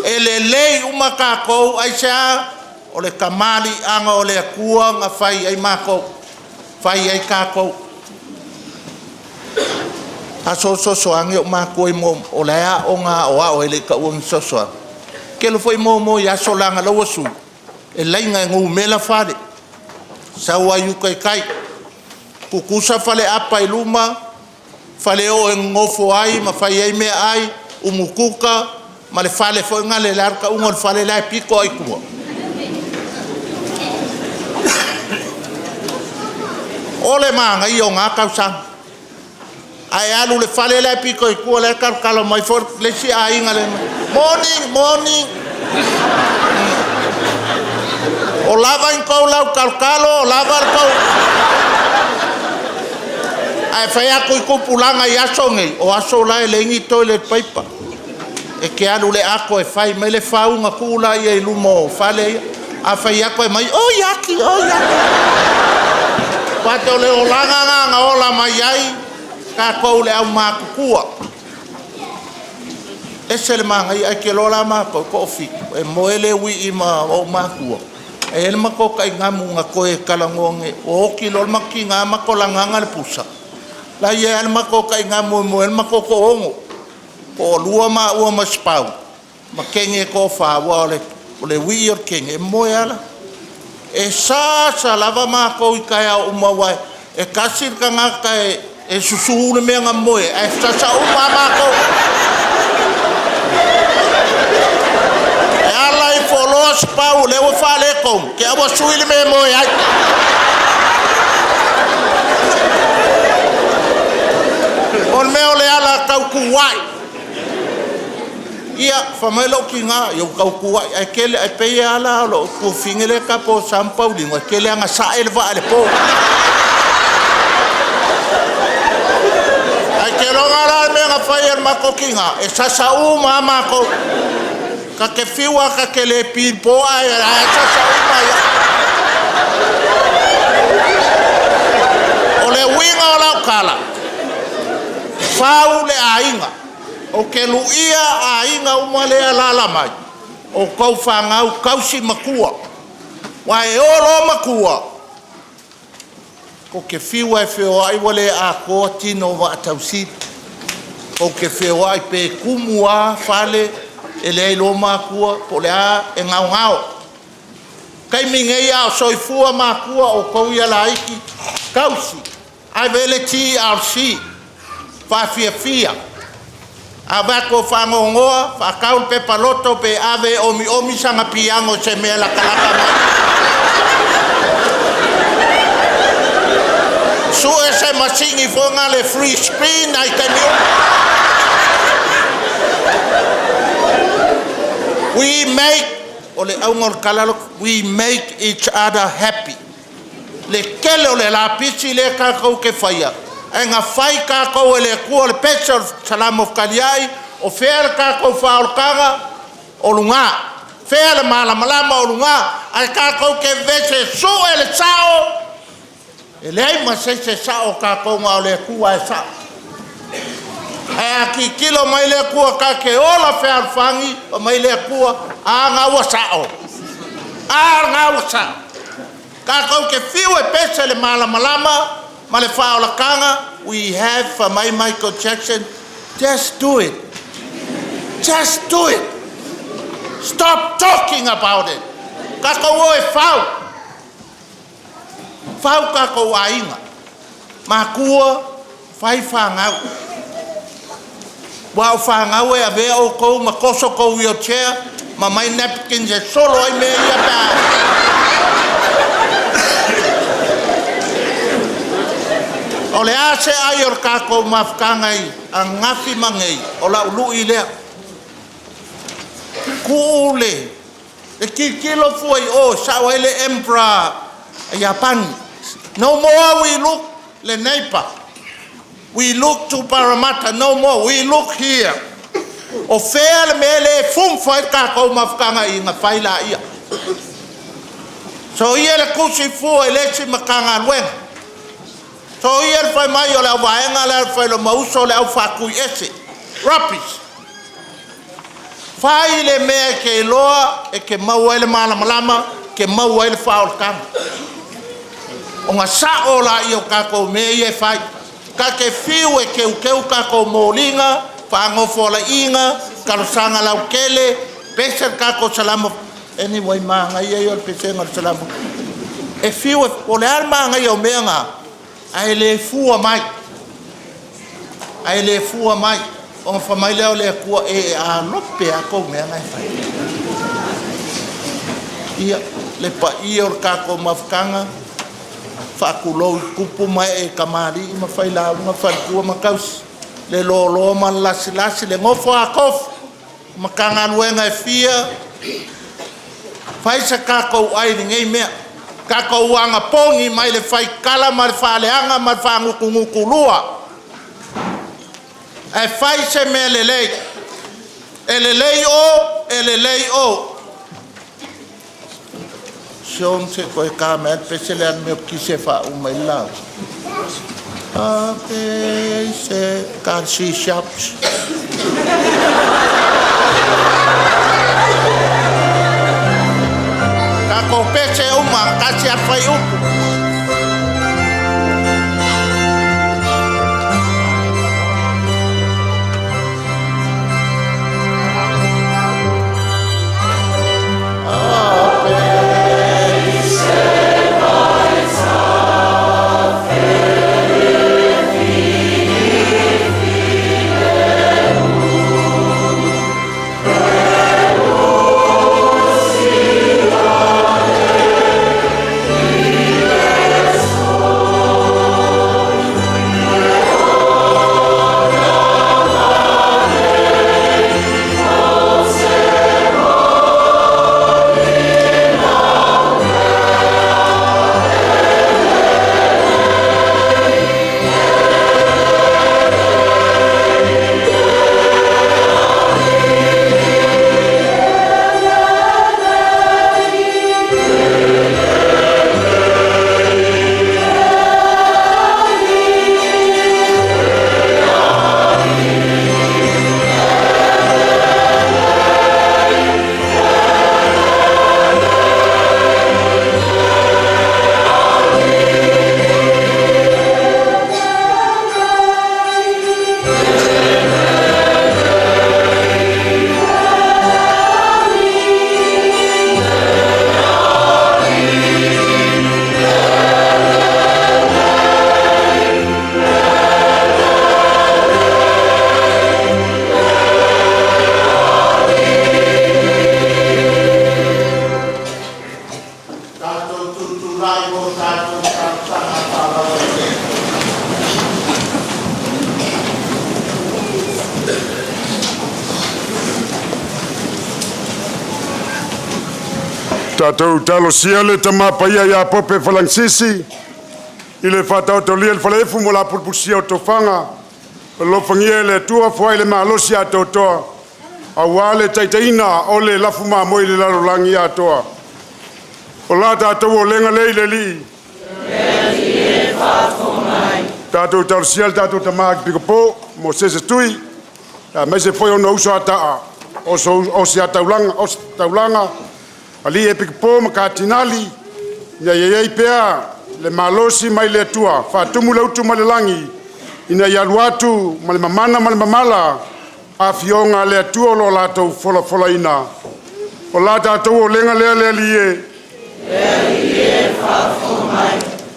E le lei uma kako ai sea o le kamali anga o le akua nga whai ai mako. Whai ai kako. A so ange o mako i mo o lea o ngā o a o ele ka uang so. Ke lo foi mo ya so langa lawa su. E lainga ngu mela whare. Sa ua yukai kai. Kukusa whale apa i luma. Whale o e ngofo ai ma whai ai mea ai. Umukuka. Ma le whale foi ngale larka unga le whale lai piko ai kua. Ole manga i o ngā kausanga. Ai alu le whale lai piko i kua le karkalo mai for le si a inga le. Morning. O lava in kou lau karkalo, o lava in kou. Ai whai ako i kupulanga i aso ngei. O aso lai le ingi toilet paper. E ke alu le ako e whai mai le whaunga kula i e lumo whale ia. A whai ako e mai, o yaki. Pato le o langa nga ola mai ai. Ka kou le au mākukua. E se le manga i ai ke lola mākou ko ofiku. E moele wi i ma o mākua. E ele mako ka ingamu nga koe kalangonge. O oki lol maki nga mako langanga le pusa. La ia ele mako ka ingamu mo ele mako ko ongo. Ko lua ma ua ma spau. Ma kenge ko whawa o le wi or kenge. E moe ala. E sa lava mako i kaya umawai. E kasir ka ngaka e susuhule mea ngā moe, e sasa uma mako. E ala i wholoa spau, lewa whale kom, ke awa suile mea moe ai. On mea le ala kau kuwai. Ia, whamailo ki ngā, iau kau kuwai, ai kele, ai pei ala, lo kuwhingele ka po sampau lingo, ai kele anga sa elva ale po. Ke longara me nga whaier mako kinga, e sasa uma mako. Ka ke whiwa ka ke le pinpo ai, e sasa uma ia. O le winga o lau kala. Whau le ainga. O ke luia ainga uma le alala mai. O kau whangau kausi makua. Wa e olo makua. Ko ke whiwa e whio ai wale a koa tino wa atausit. Ko ke whio ai pe kumua whale e le ilo mākua ko le a e ngau. Kai mingei a o soifua mākua o kauia laiki kausi. Ai vele TRC whawhiawhia. A wako whangongoa, whakaun pe paloto pe ave omi sanga piango se mea la kalaka mai. Su ese masingi fonga le free spin ai kanyo. We make, o le aungor kalalo, we make each other happy. Le kele o le la pisi le kakau ke whaia. E ngā whai kakau e le kua le pesa salamo kaliai, o whea kakau whaolkanga o lunga. Whea le malamalama o lunga, ai kakau ke vese su e le sao. E le ai masese sao kakau ngā o le kua e sao. E aki kilo mai le kua ka ke ola whea alfangi, o mai le kua a ngā ua sao. A ngā ua sao. Kakau ke whiu e pesa le malamalama, ma le whaolakanga, we have for Michael Jackson, just do it. Just do it. Stop talking about it. Kakau o e whau. Whau kakau a inga. Ma kua whai whangau. Wau whangau e a vea o kou, ma koso kou wheelchair, ma mai napkins e solo ai mea ia paa. O le ase ai or kako mafkangai a ngafi mangei o la ulu i lea. Kuule. E kilo fuai o sawa ele emperor a Japan. No more we look le neighbor. We look to Parramatta no more. We look here. O fea le mele fum fai kako mafkangai inga faila ia. So ia le kusi fuai lechi makanga luenga. So ia fai mai o le vaenga le fai lo mauso le au fakui ese. Rubbish. Fai le mea ke loa e ke maua ele malamalama, ke maua ele whaolkanga. O ngā sao la i o kako mea i e fai. Ka ke fiu e ke ukeu kako mōlinga, whaangofo la inga, karosanga lau kele, peser kako salamo. Anyway, maanga i e o le pesenga salamo. E fiu e, o le ar maanga i o mea ngā. Ai le fua mai. Ai le fua mai. O fa mai leo le kua e a lope a ko me ngai fai. Ia le pa ia o kako mafkanga. Fa kulo kupu mai e kamari ma fai la ma fa kua ma kaus. Le lo ma lasi le ngofo a kof. Ma kanga luenga e fia. Fai sa kako ai ngai mea. Kako wanga pongi mai le fai kala ma le whaaleanga ma le whaangukunguku lua. E fai se me le lei. E le lei o, e le lei o. Sion se koe ka mea pese le anu meo ki se wha umai lau. Ape se can't see shops. Kako pese uma, kasi a fai upu. Tātou talo siale tama paia ia pope falangsisi. Ile whatau to lia whalefu mo la purpusia o tofanga. Lo fangia le tua fwai le mahalosi a totoa. A wale taitaina o le lafu mo le larolangi a toa. O la tātou o lenga leile li. Tātou talo siale tātou tamaki pikopo, Mosese Tui. Mese foi o no uso ataa. O si a taulanga. Ali e pikopo makatinali. Ia iei pea. Le malosi mai le tua, whātumu lautu ma le langi, ina ialuatu ma le mamana ma le mamala, a fionga le atua lo lātou fola ina. O la tātou o lenga lea lie.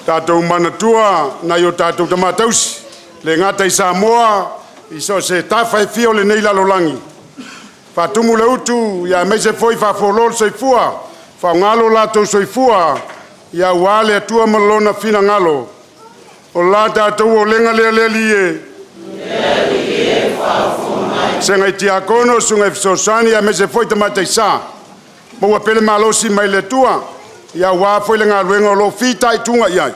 Tātou mana tua, na yo tātou tamatausi, le ngata I Samoa, iso se tawhai fio le nei lalo langi. Whātumu lautu, ia meise foi whāfolol soifua, whaungalo lātou soifua, ia wale atua malona fina ngalo. O la tātou o lenga lea lie. Senga I tiakono sunga fisosani ia mese foi tamatai sa. Maua pele malosi mai le tua. Ia wā foi le ngā luenga o lo fita I tunga iai.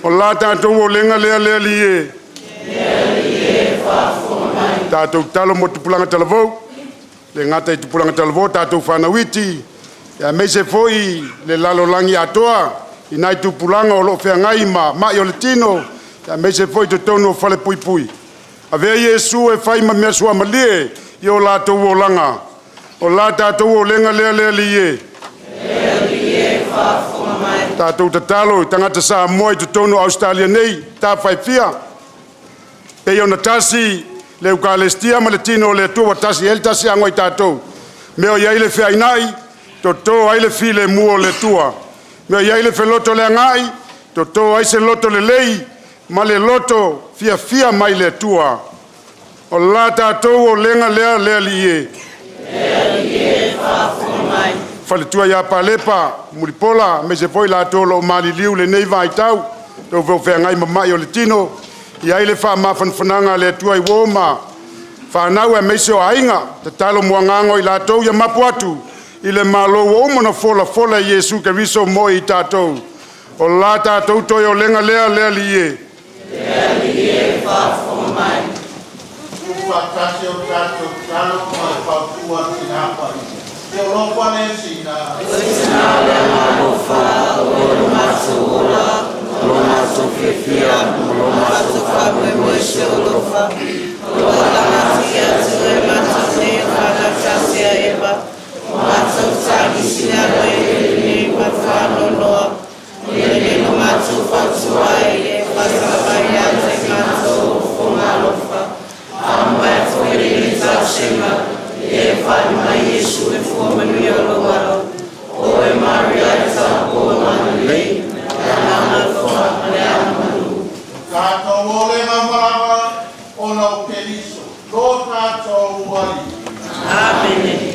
O la tātou o lenga lea lie. Tātou talo mo tupulanga talavou. Le ngata I tupulanga talavou tātou whanawiti. Ya meise foi le lalo langi atoa inai tupulanga o lo feangai ma yo le tino ya meise foi to tono fale pui ave Yesu e fai ma mesu amalie yo la to wolanga o la ta to lenga le lie ta to tatalo tangata sa moi to tono Australia nei ta fai fia pe yo natasi le ukalestia ma le tino le to watasi el tasi angoi tato meo ya ile fe ainai Toto ai le file muo le tua. Mea iai le feloto le angai. Toto ai se loto le lei. Ma le loto fia mai le tua. O la tātou o lenga lea lie. Fale tua ia palepa. Muripola. Me se foi la tolo mali liu le nei vai tau. Tau vau fea ngai mamai o le tino. Iai le wha mafanfananga le tua I woma. Whanau e meise o ainga. Te talo muangango I la tau ia mapu atu. Ile malo o mona fola Yesu ke viso moi tātou. O la tātou toi o lenga lea lie. Whafomai. Whakase o tātou talo mai whakua tinapa. Te o lopane sina. Oitina lea marofa, o lo mato ola, lo mato fefia, lo mato whawe moise o lofa. O lo lamatia tue matane whakatasea eba. Matou tagi sina le patano loa. Le no matou fatua e pasabaya te matou fomalofa. Amba foi le tashema. E fai mai Yesu e foma miolo walo. O e Maria ta o manle. Ana foma le amalu. Kato ole mama ono keliso. Lo kato wali. Amen.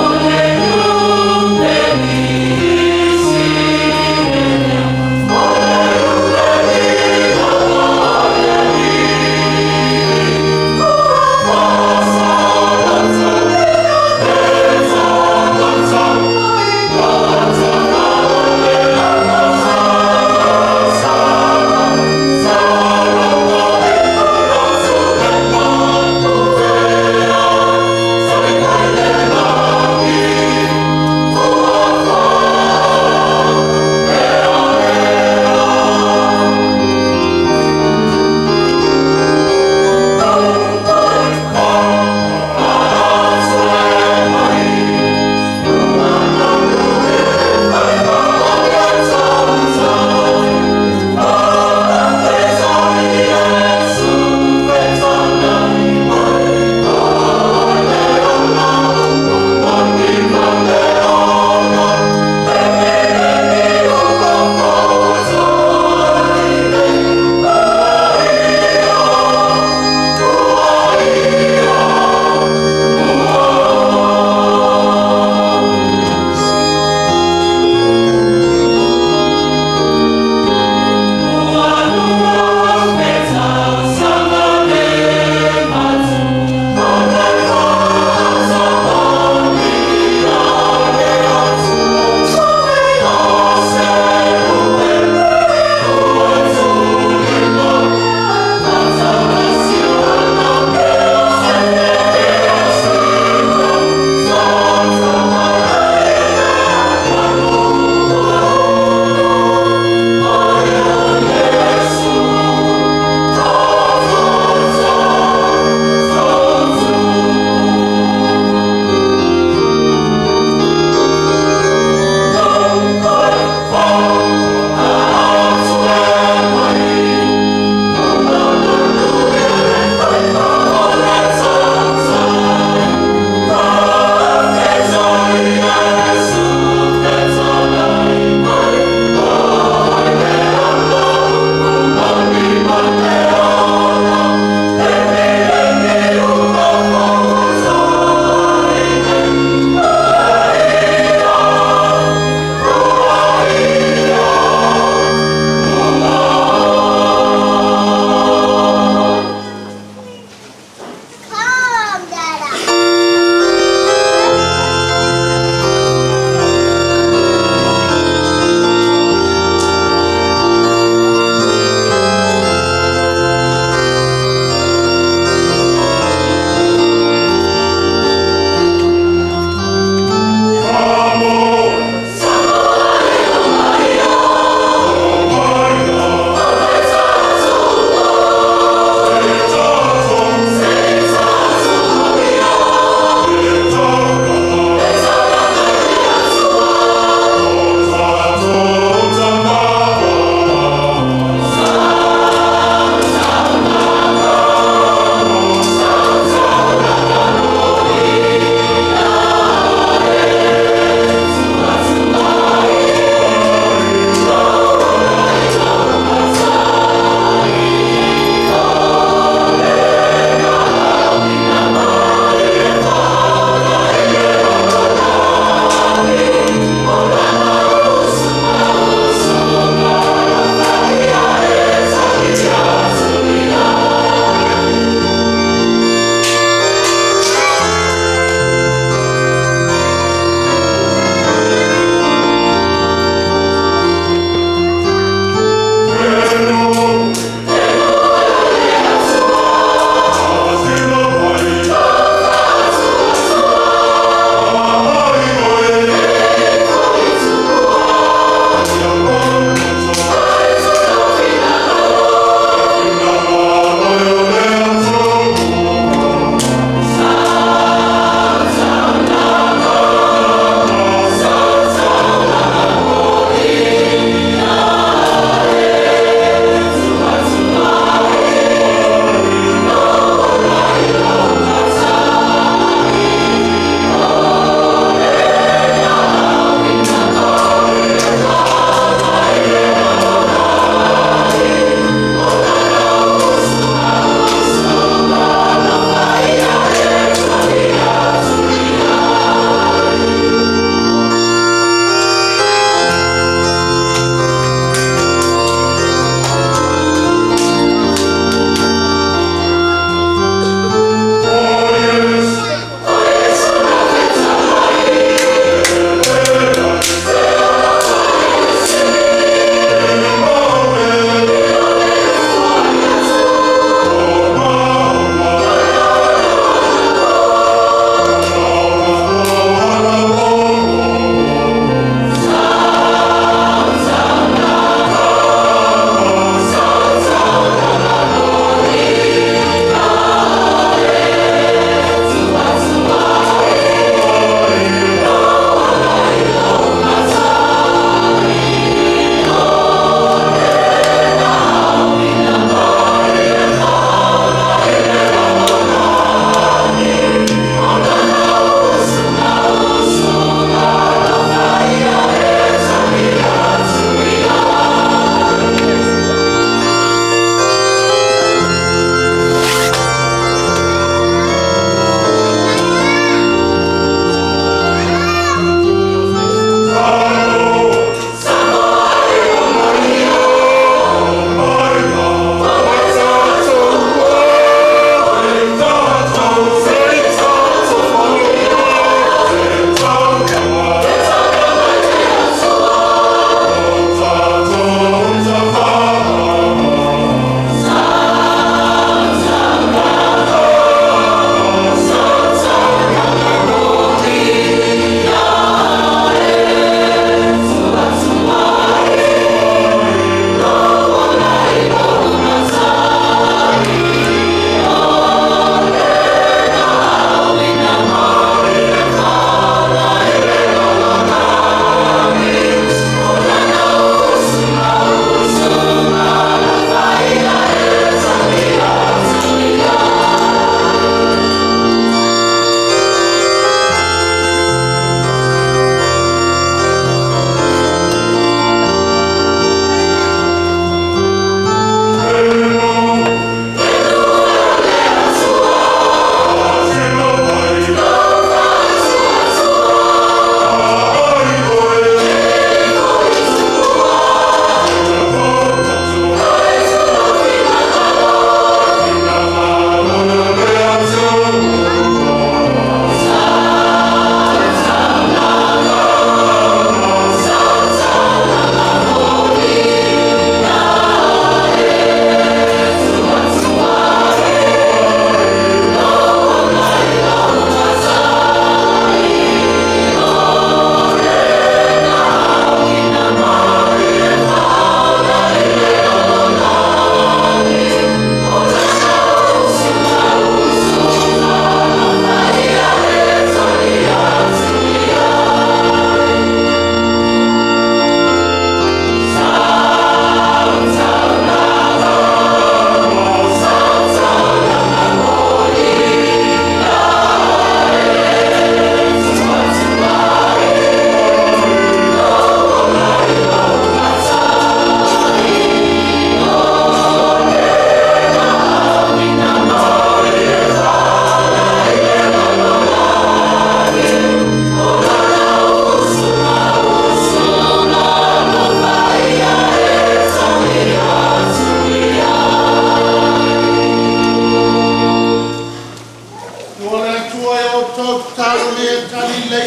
Alleluia.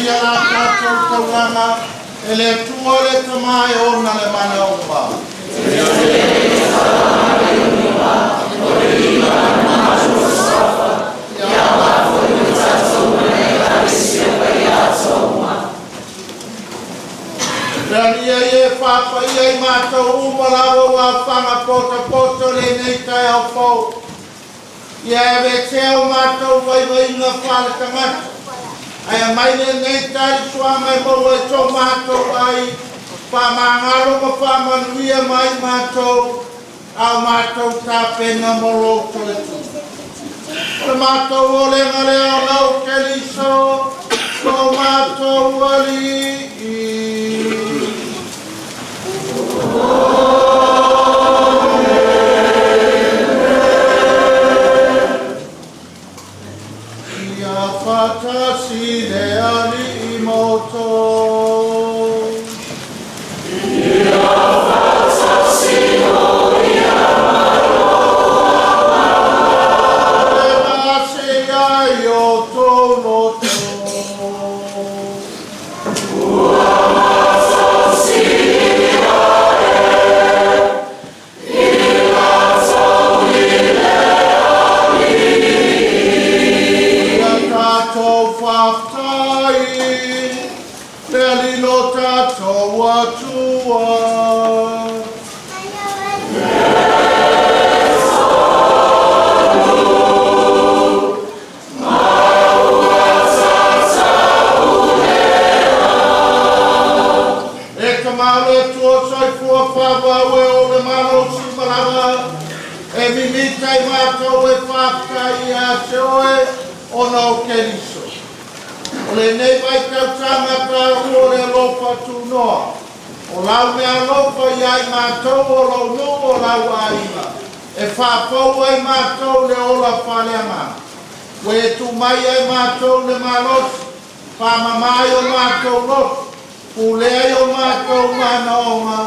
ia la tātou tauranga, e le tua le tamai o na le mana o pā. Ia e whapa ia i mātou umarawa wa whanga pota le nei tai au pō. Ia e we teo mātou vai ngā whale tangata. Ai a mai nei tai sua mai mo e tō mātou ai. Wha mangaro ma wha manuia mai mātou. Au mātou tāpenga moro tole tu. O mātou o le ngare o lau keliso. O mātou wali Fatasi le ali imoto. Ia fatasi o ia maroa. Se ai o tonoto. Ua fatasi Whapau ai mātou le ola whale ama. We tu mai ai mātou le marosi. Whamamai o mātou rosi. Pulei o mātou manaonga.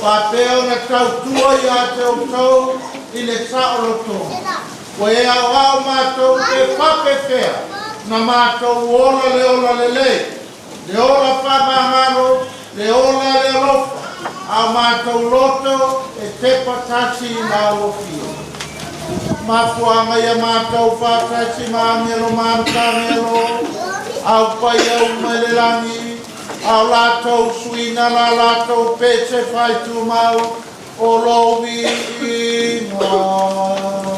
Whapeo na tautua i a te utau i le saorotonga. We au mātou te whapewhea. Na mātou ola le lei. Le ola whamangaro, le ola le rofa. Au mātou loto e te patasi na ofio. Mafuanga ia mātou whātasi māngelo mārukamelo. Au pai au melelangi. Au lātou suina la lātou pece whai tu mau. O lowi inga.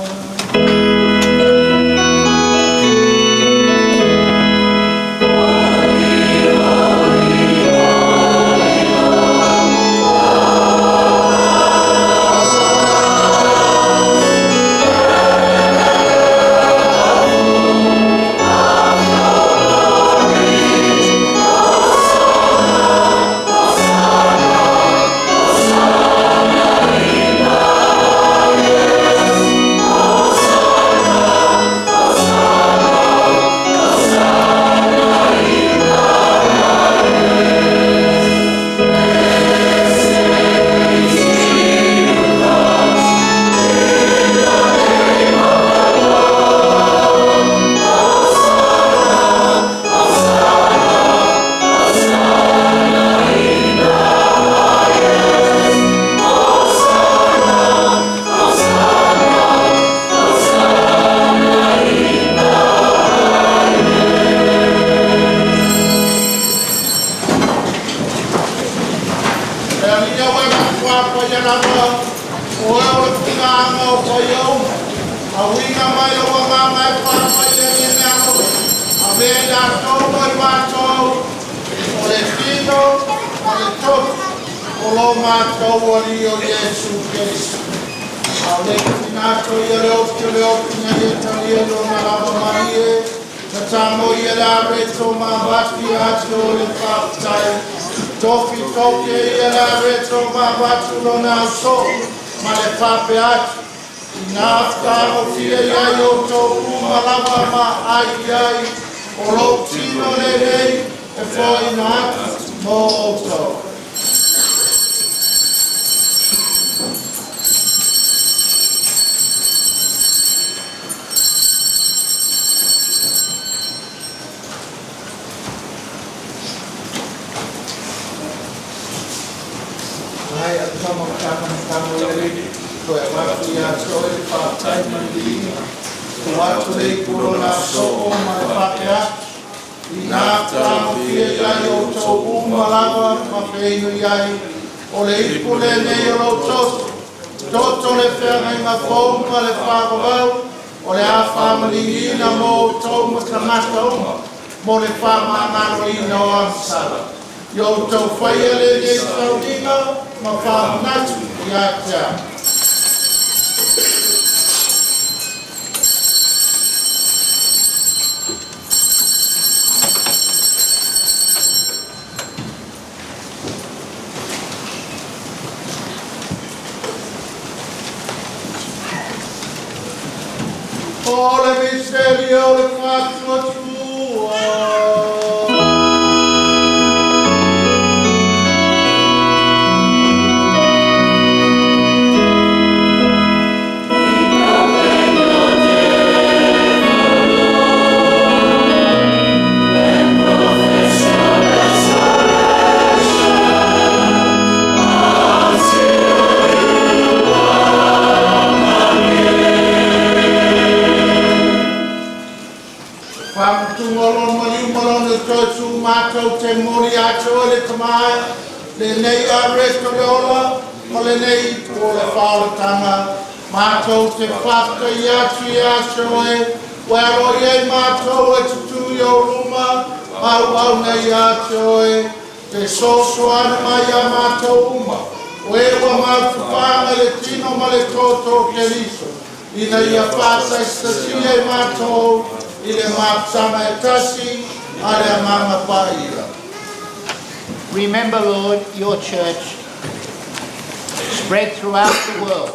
sama kama ele ko e watu ya so e pa tai mali ko watu le ko na so ma pa ya ina ta fie ya yo to umalawa ma pe no ya o le ko le ne yo to le fer ma fo ma le fa ba o le a family na mo to ma kamato mo le fa ma ma no amsa yo to fire le saudina ma fa natu ya Oh, le misterio le faccio tua. Mato te mori ato le kamai le nei arresto dola o le nei o le fala tanga mato te fakta yachi ato e wero ye mato e tu yo ruma au nei ato e te soso ana mai mato uma we wa mato fanga le tino ma le toto keriso ina ia pasa estasia mato ile matsama etasi. Remember, Lord, your church spread throughout the world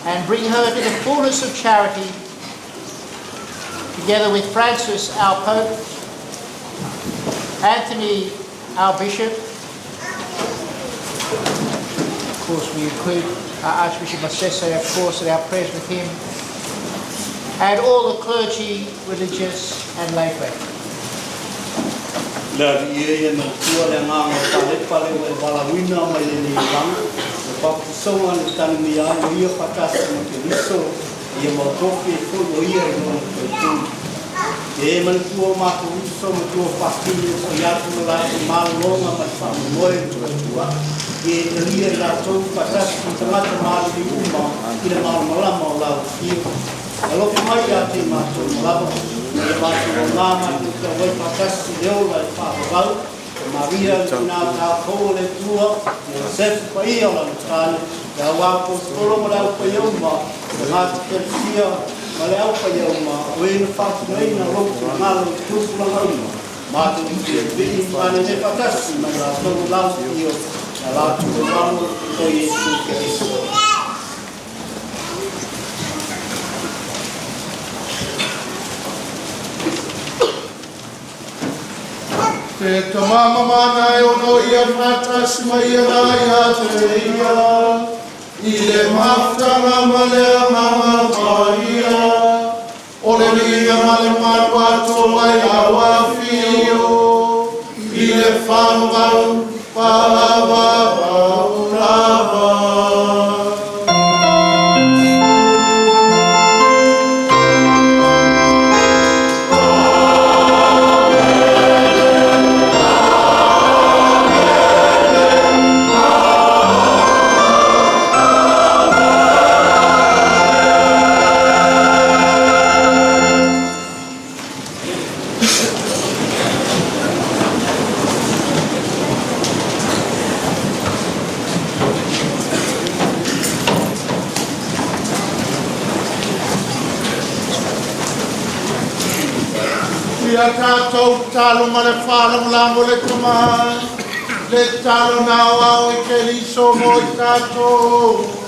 and bring her to the fullness of charity, together with Francis, our Pope, Anthony, our Bishop. Of course, we include our Archbishop Mosese, of course, in our prayers with him, and all the clergy, religious and lay folk. La ie na tua le ngā pale o e walawina mai le nei langa. E papusaunga le tani mi a ia whakasa na te riso i e mautoke e whoi o ia i ngā tū. E mani tua mātu riso ma tua whakini o iatu ma la e mālonga ma te Moimoi tua tua. E te ria i la tau whakasa ki tangata māli i uma i le mālamalama o lau whio. E loke mai a te mātu malama. E mātu o ngāma i te wai whakasi leo lai whāwau. E Maria i nā tā kou le tua. E o sefu pa ia o lana tāne. E a wāko stolo ma le au pa iauma. E mātu Therese ma le au pa iauma. O e na whātu nei na roku na ngālo i tūku na ngauma. Mātu i te vini māne ne whakasi ma la tōru lau i o. E Latu o mamu o Jesu Keriso. Te tamama mana e ono ia matasi mai ia te ia. I le maftanga ma le mama paia. O le lia ma le marua toa i awa fio. I le whamau pāwa paulawa. Ia tātou talo ma le whālang lango le kamai. Le talo nā wau i ke liso mo i tātou.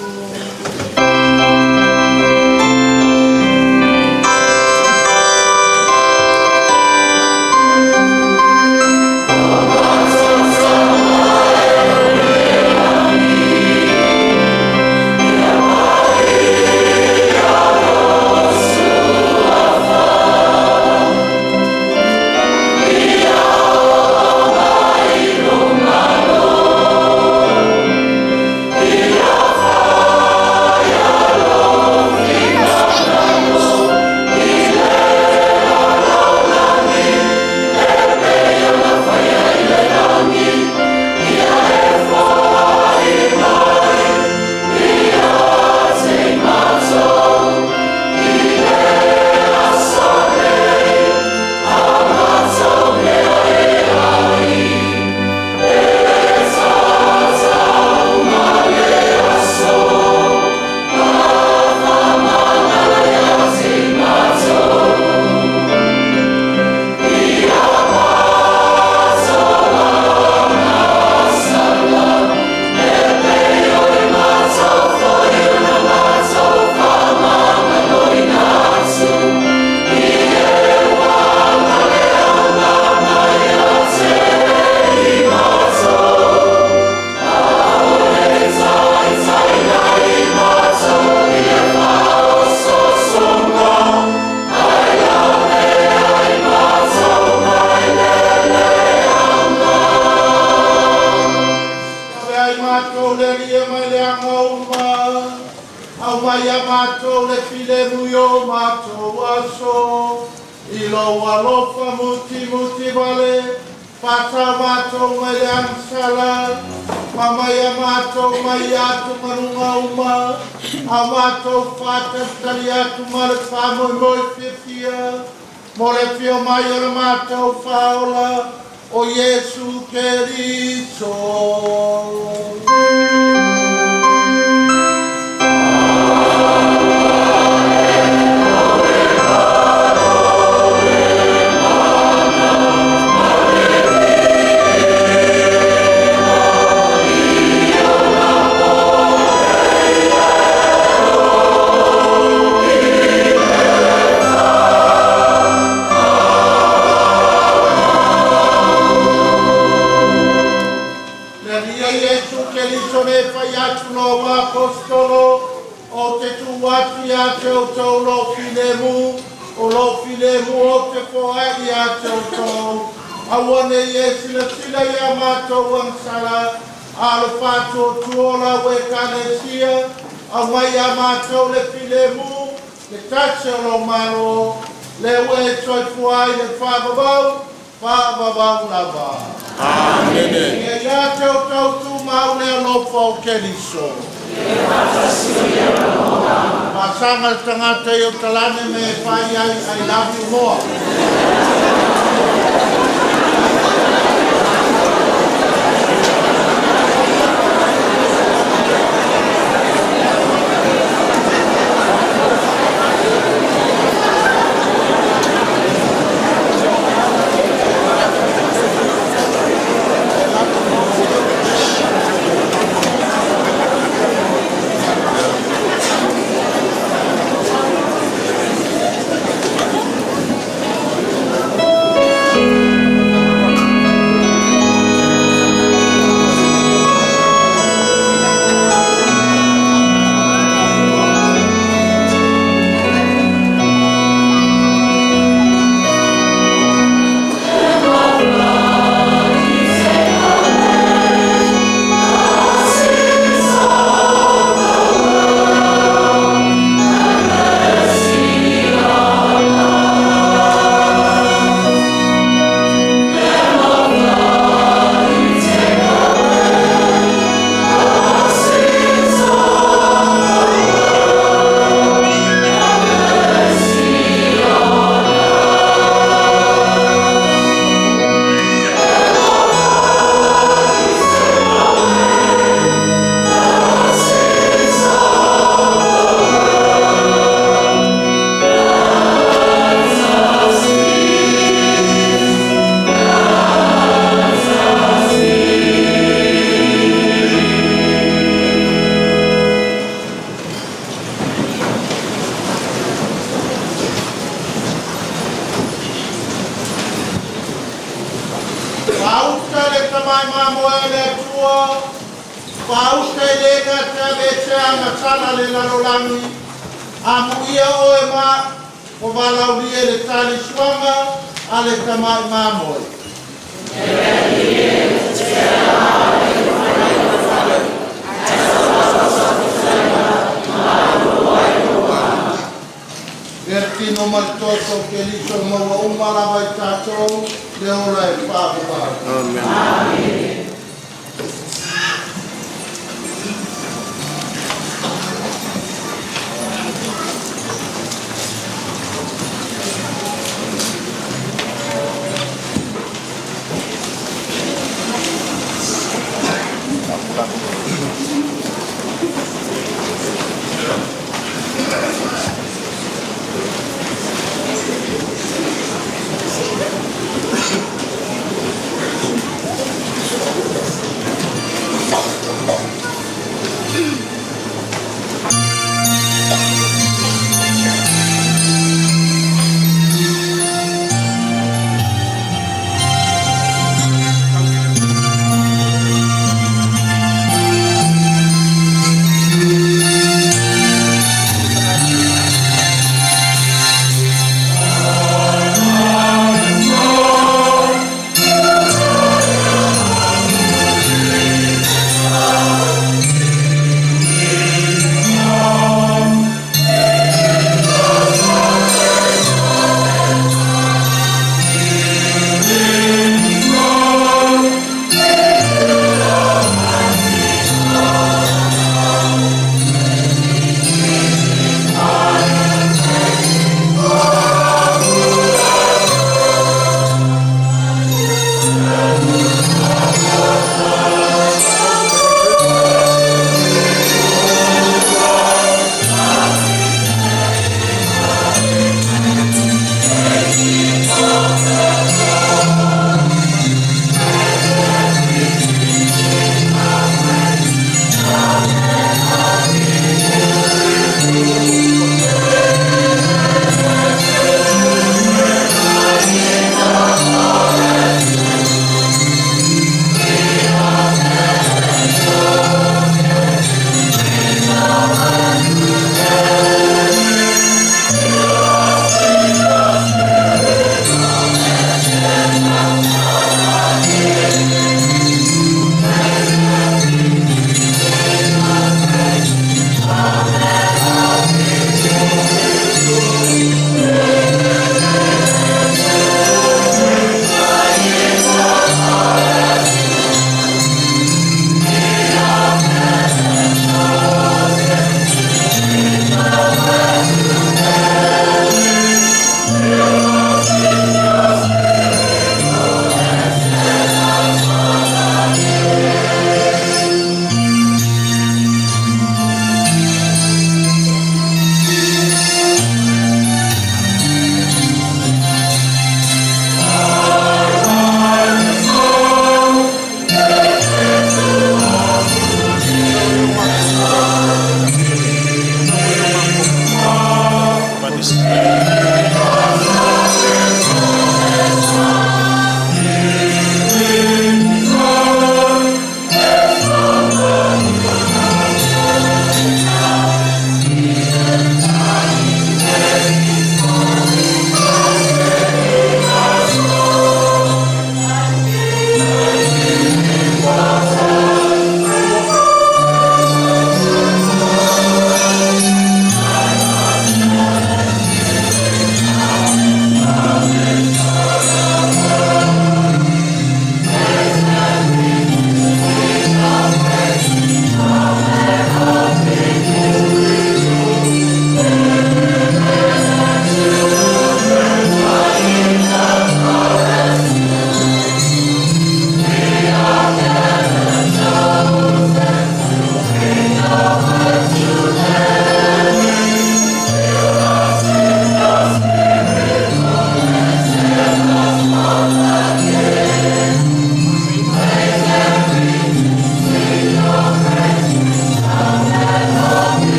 mai a mātou le pile muio mātou aso. I lo walofa muti muti vale. Pata mātou mai le ansala. Mamai a mātou mai atu marunga uma. A mātou whata tari atu mare whamoimoi whiwhia. Mo le whio mai o le mātou Paula. O Yesu Keriso. Apostolo, o te tuati a te o tau lo filemu, o lo filemu o te poai a te o tau. Awane Yesu na sila ia mātou ansala, a le pato tuola we kanesia, a mai a mātou le filemu, le tace o lo maro, le we toi poai le whababau na wā. Amen. E ia te o tau tu mau le alofa o Keriso. Pasanga tangata i o talane me whai ai, I love you more.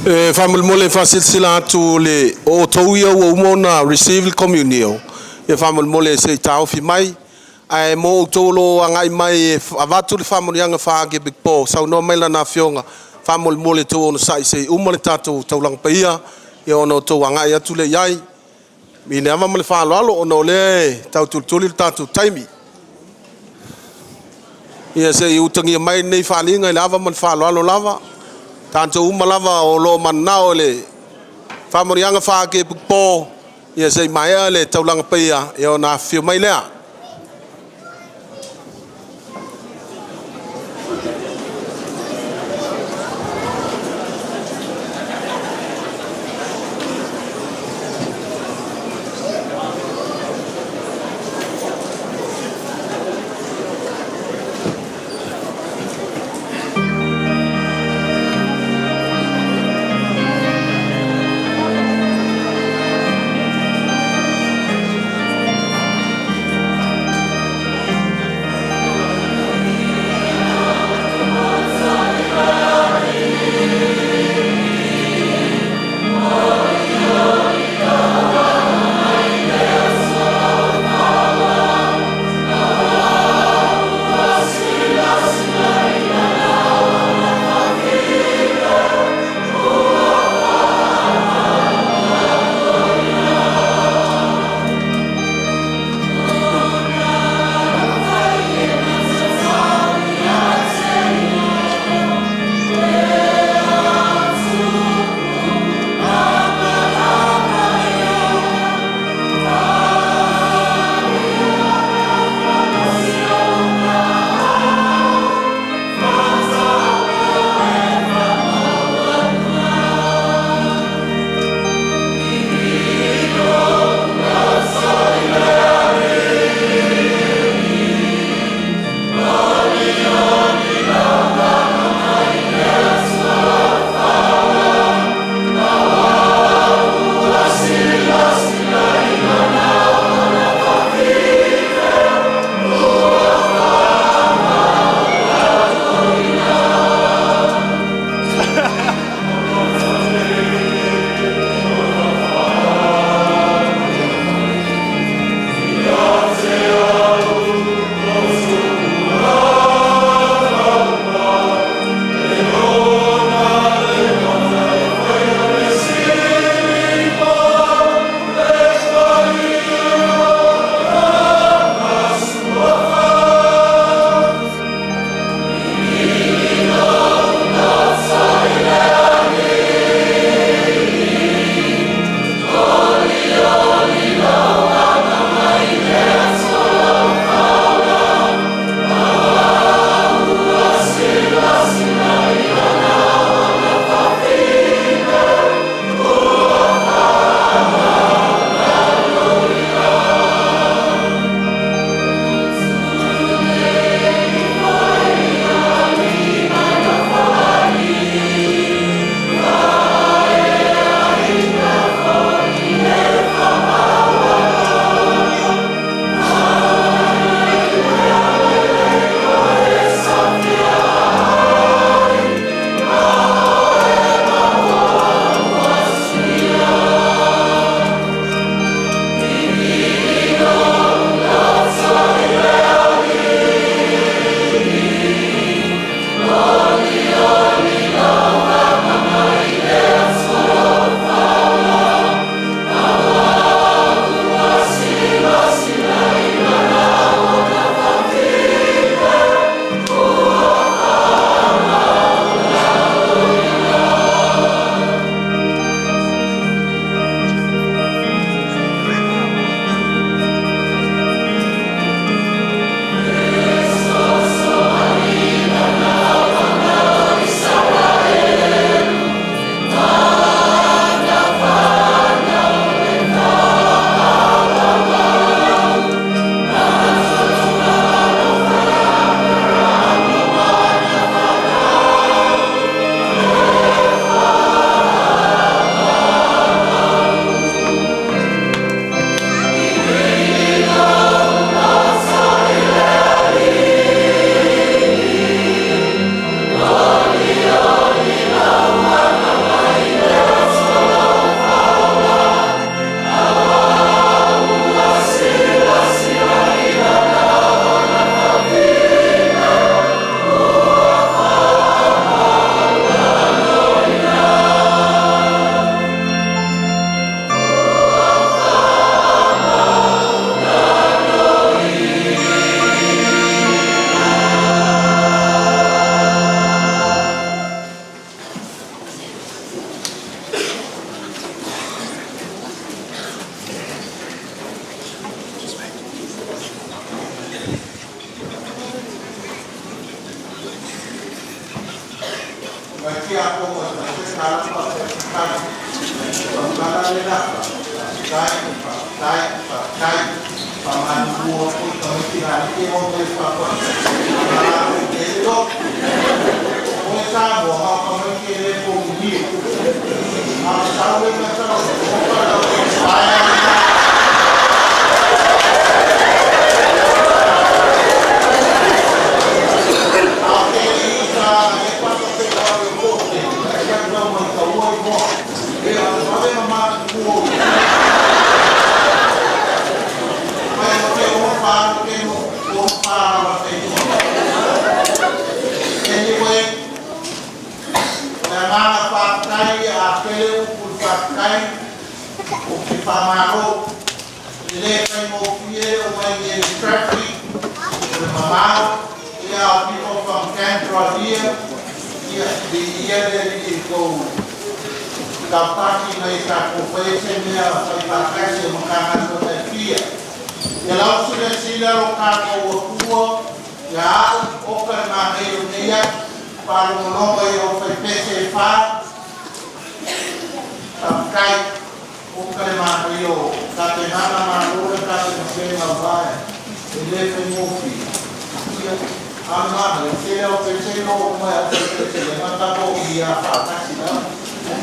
Family mole fasilsila tu le o toia o umona receive communion. E family mole se tau fi mai. Ai mo tolo angai mai avatu le family anga faage big po. Sau no mai na fionga. Family mole to on sai se umole tatu taulang paia. E ono to angai atu le yai. Mine ama mole fa lalo ono le tau tultuli tatu taimi. Ia se utangi mai nei fa linga lava man fa lalo lava. Tanto umalava o lo manao le famorianga fa ke po ia sei mai le taulanga paia e ona fio mai lea.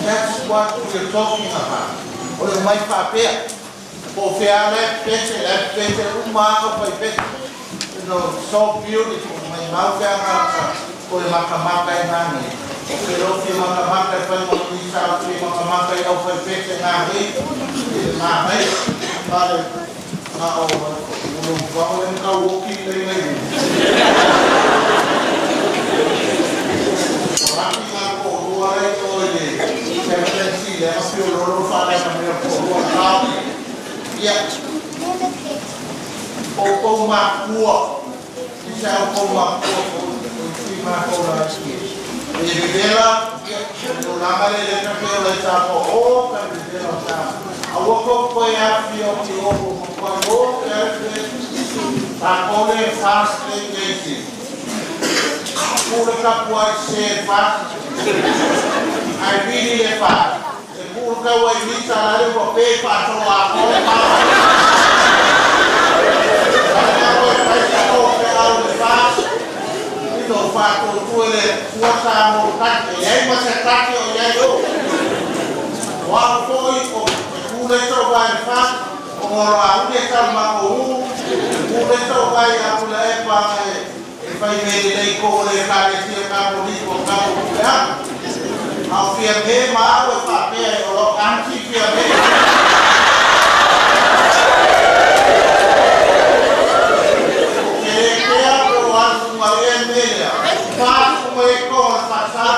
That's what we're talking about. Olha, mais papel. Por fear that picture, so beautiful. My mouth for the makamaka in Nami. Pero si makamaka pa yung isa, si makamaka yung for picture Nami, Nami, para ulong kawuki rin ngayon. Marami nga po, luwalay ito ulit. Celebrant sila, mas yung lolo fala na meron po. Yeah. Opo makua. Isa opo makua. Si Paula aqui. Ele vela, no lama ele tá pelo etapo o para vela tá. A opo foi a fio que o quando a Paula faz esse. Pura capua ser faz. Ai vini le faz. Pura o ele salário o pé Pastoral. Itu faktor tu le kuasa murkat ya masa kaki ya yo wa foi o kule to vai fa o ora ude kalma o kule to vai a kule pa e fai vedi ko le kale si ka po ni ko ka po ya a fia me ma o fa pe o anti fia me Faz como é que passar.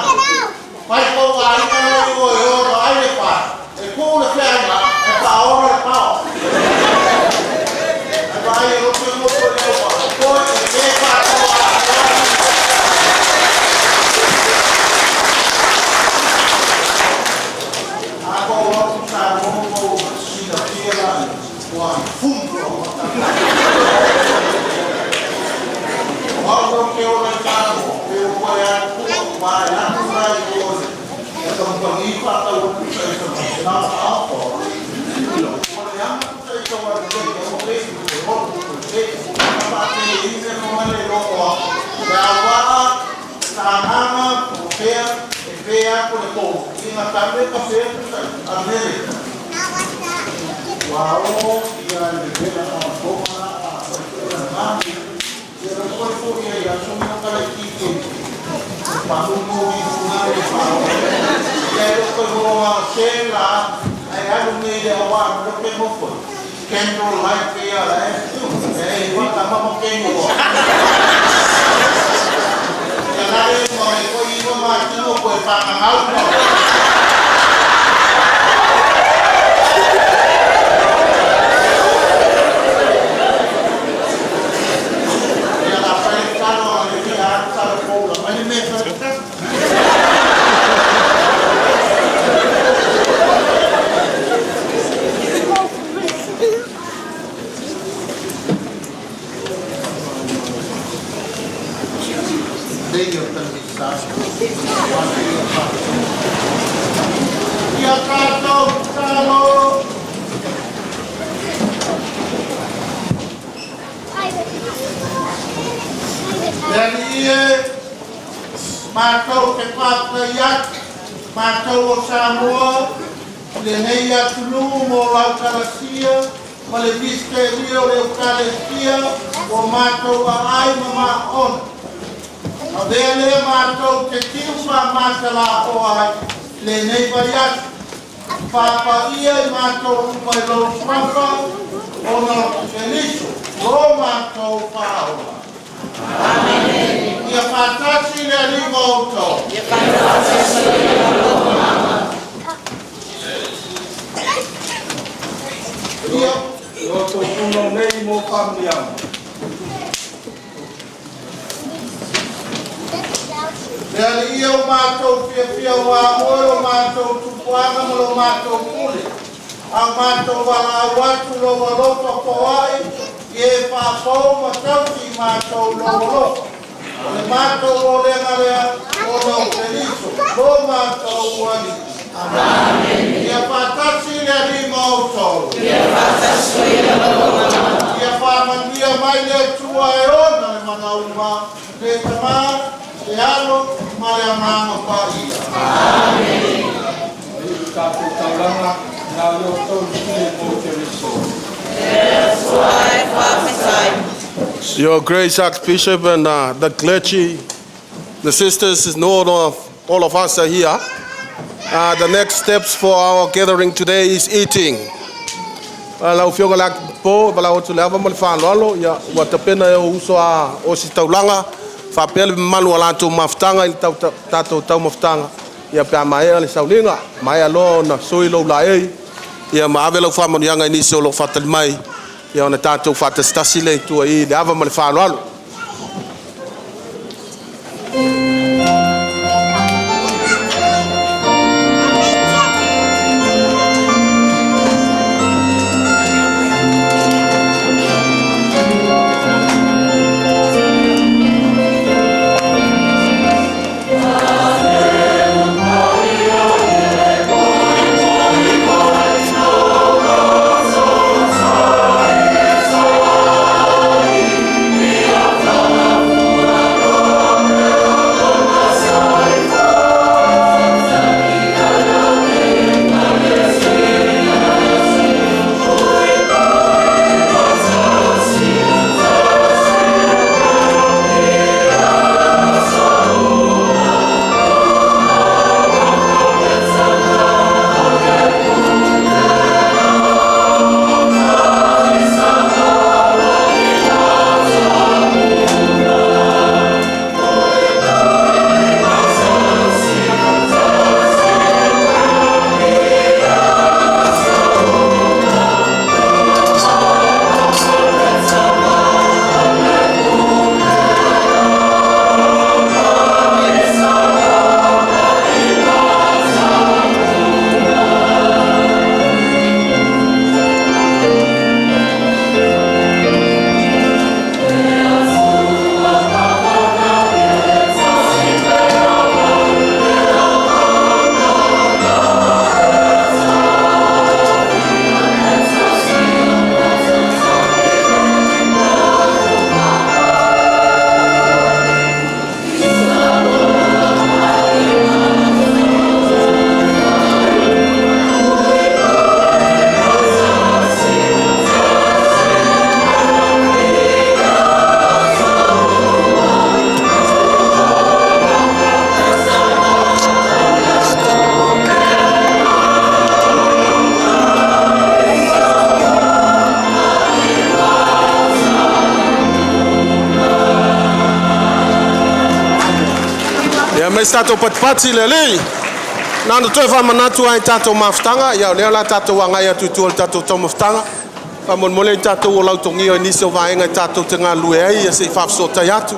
Vai com a água e o ouro aí faz. É como é para hora é pau. Vai eu tenho um problema. Foi que para agora o carro vou se dar pela fundo. Algo que eu reclamo, eu vou vai lá no raio a companhia para o internacional alto. Olha, eu vou dizer que eu vejo a parte isso não é louco. Agora Samoa, Apia, por exemplo, e na tarde café a América. Uau, e a libera a toma a pero por eso que ya son una característica para un movimiento ya lo que vamos a hacer hay algo medio agua lo que no fue que no la que ya la igual estamos que no ya nadie no me fue ido más no pues para algo They are Mātou o Samoa, le nei atulu mo lau karasia, ma le misterio le ukalesia, o mātou a ai ma ona. A vea le mātou te tiupa mātala o ai, le nei vai atu. Papa ia I mātou upai lau papa, o na keliso, lo mātou paola. Ia whātasi le rima o tō. Ia whātasi le rima o tō. Ia tō puno nei mō whamniama. Ia li ia o mātou whiawhia wā oe o mātou tupuanga mo lo mātou kule. A mātou wala watu lo walopa po ai, e whāpau matauti mātou lo walopa. Le mātou o lenga lea o lo Therese, lo mātou wani. Amen. Ia whātasi le rima o tō. Ia whātasi le rima o tō. Ia whāmangia mai le tua e ona le mana uma, le tamara, le alo, ma le amanga pāia. Amen. Tātou tauranga, nā yo tō kile mō Therese. Your Grace Archbishop and the clergy, the sisters, is known of all of us are here. The next steps for our gathering today is eating. Lau whionga laki po, walau tu lewa mali whanalo, ia watapena e uso a o si taulanga, whapele manu a lantou mafutanga, ili tātou tau mafutanga. Ia pia maea le saulinga, maea lo na sui lo la ei, ia maawe lau whamonianga inisi o lo whatali mai, ia ona tātou whatastasi le tua I le awa mali whanalo. Tātou patipati le lei. Nāna toi whamanatu ai tātou mawhutanga. Iau leo la tātou angai atu tua tātou tau mawhutanga. Whamonmole tātou o lautongi o nisi o vaenga tātou te ngā lue ai. Ia se whafsotai atu.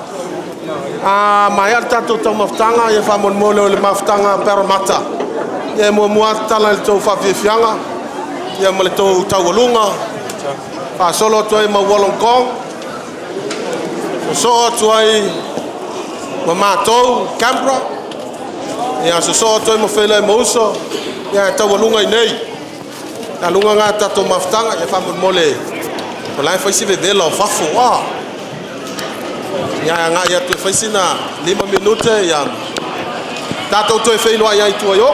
Mai al tātou tau mawhutanga. Ia whamonmole o le mawhutanga Paramata. Ia mua tala le tau whawhiwhianga. Ia ma le tau tau alunga. Whasolo atu ai ma Wollongong. So atu ai ma mātou Canberra. Ia so toi mo fele mo uso ia tau lunga nei na lunga nga tato maftanga ia fa mole o lai foi se vedela o fafo wa ia nga ia tu foi sina 5 minute ia Tātou toi whenua iai tua yo.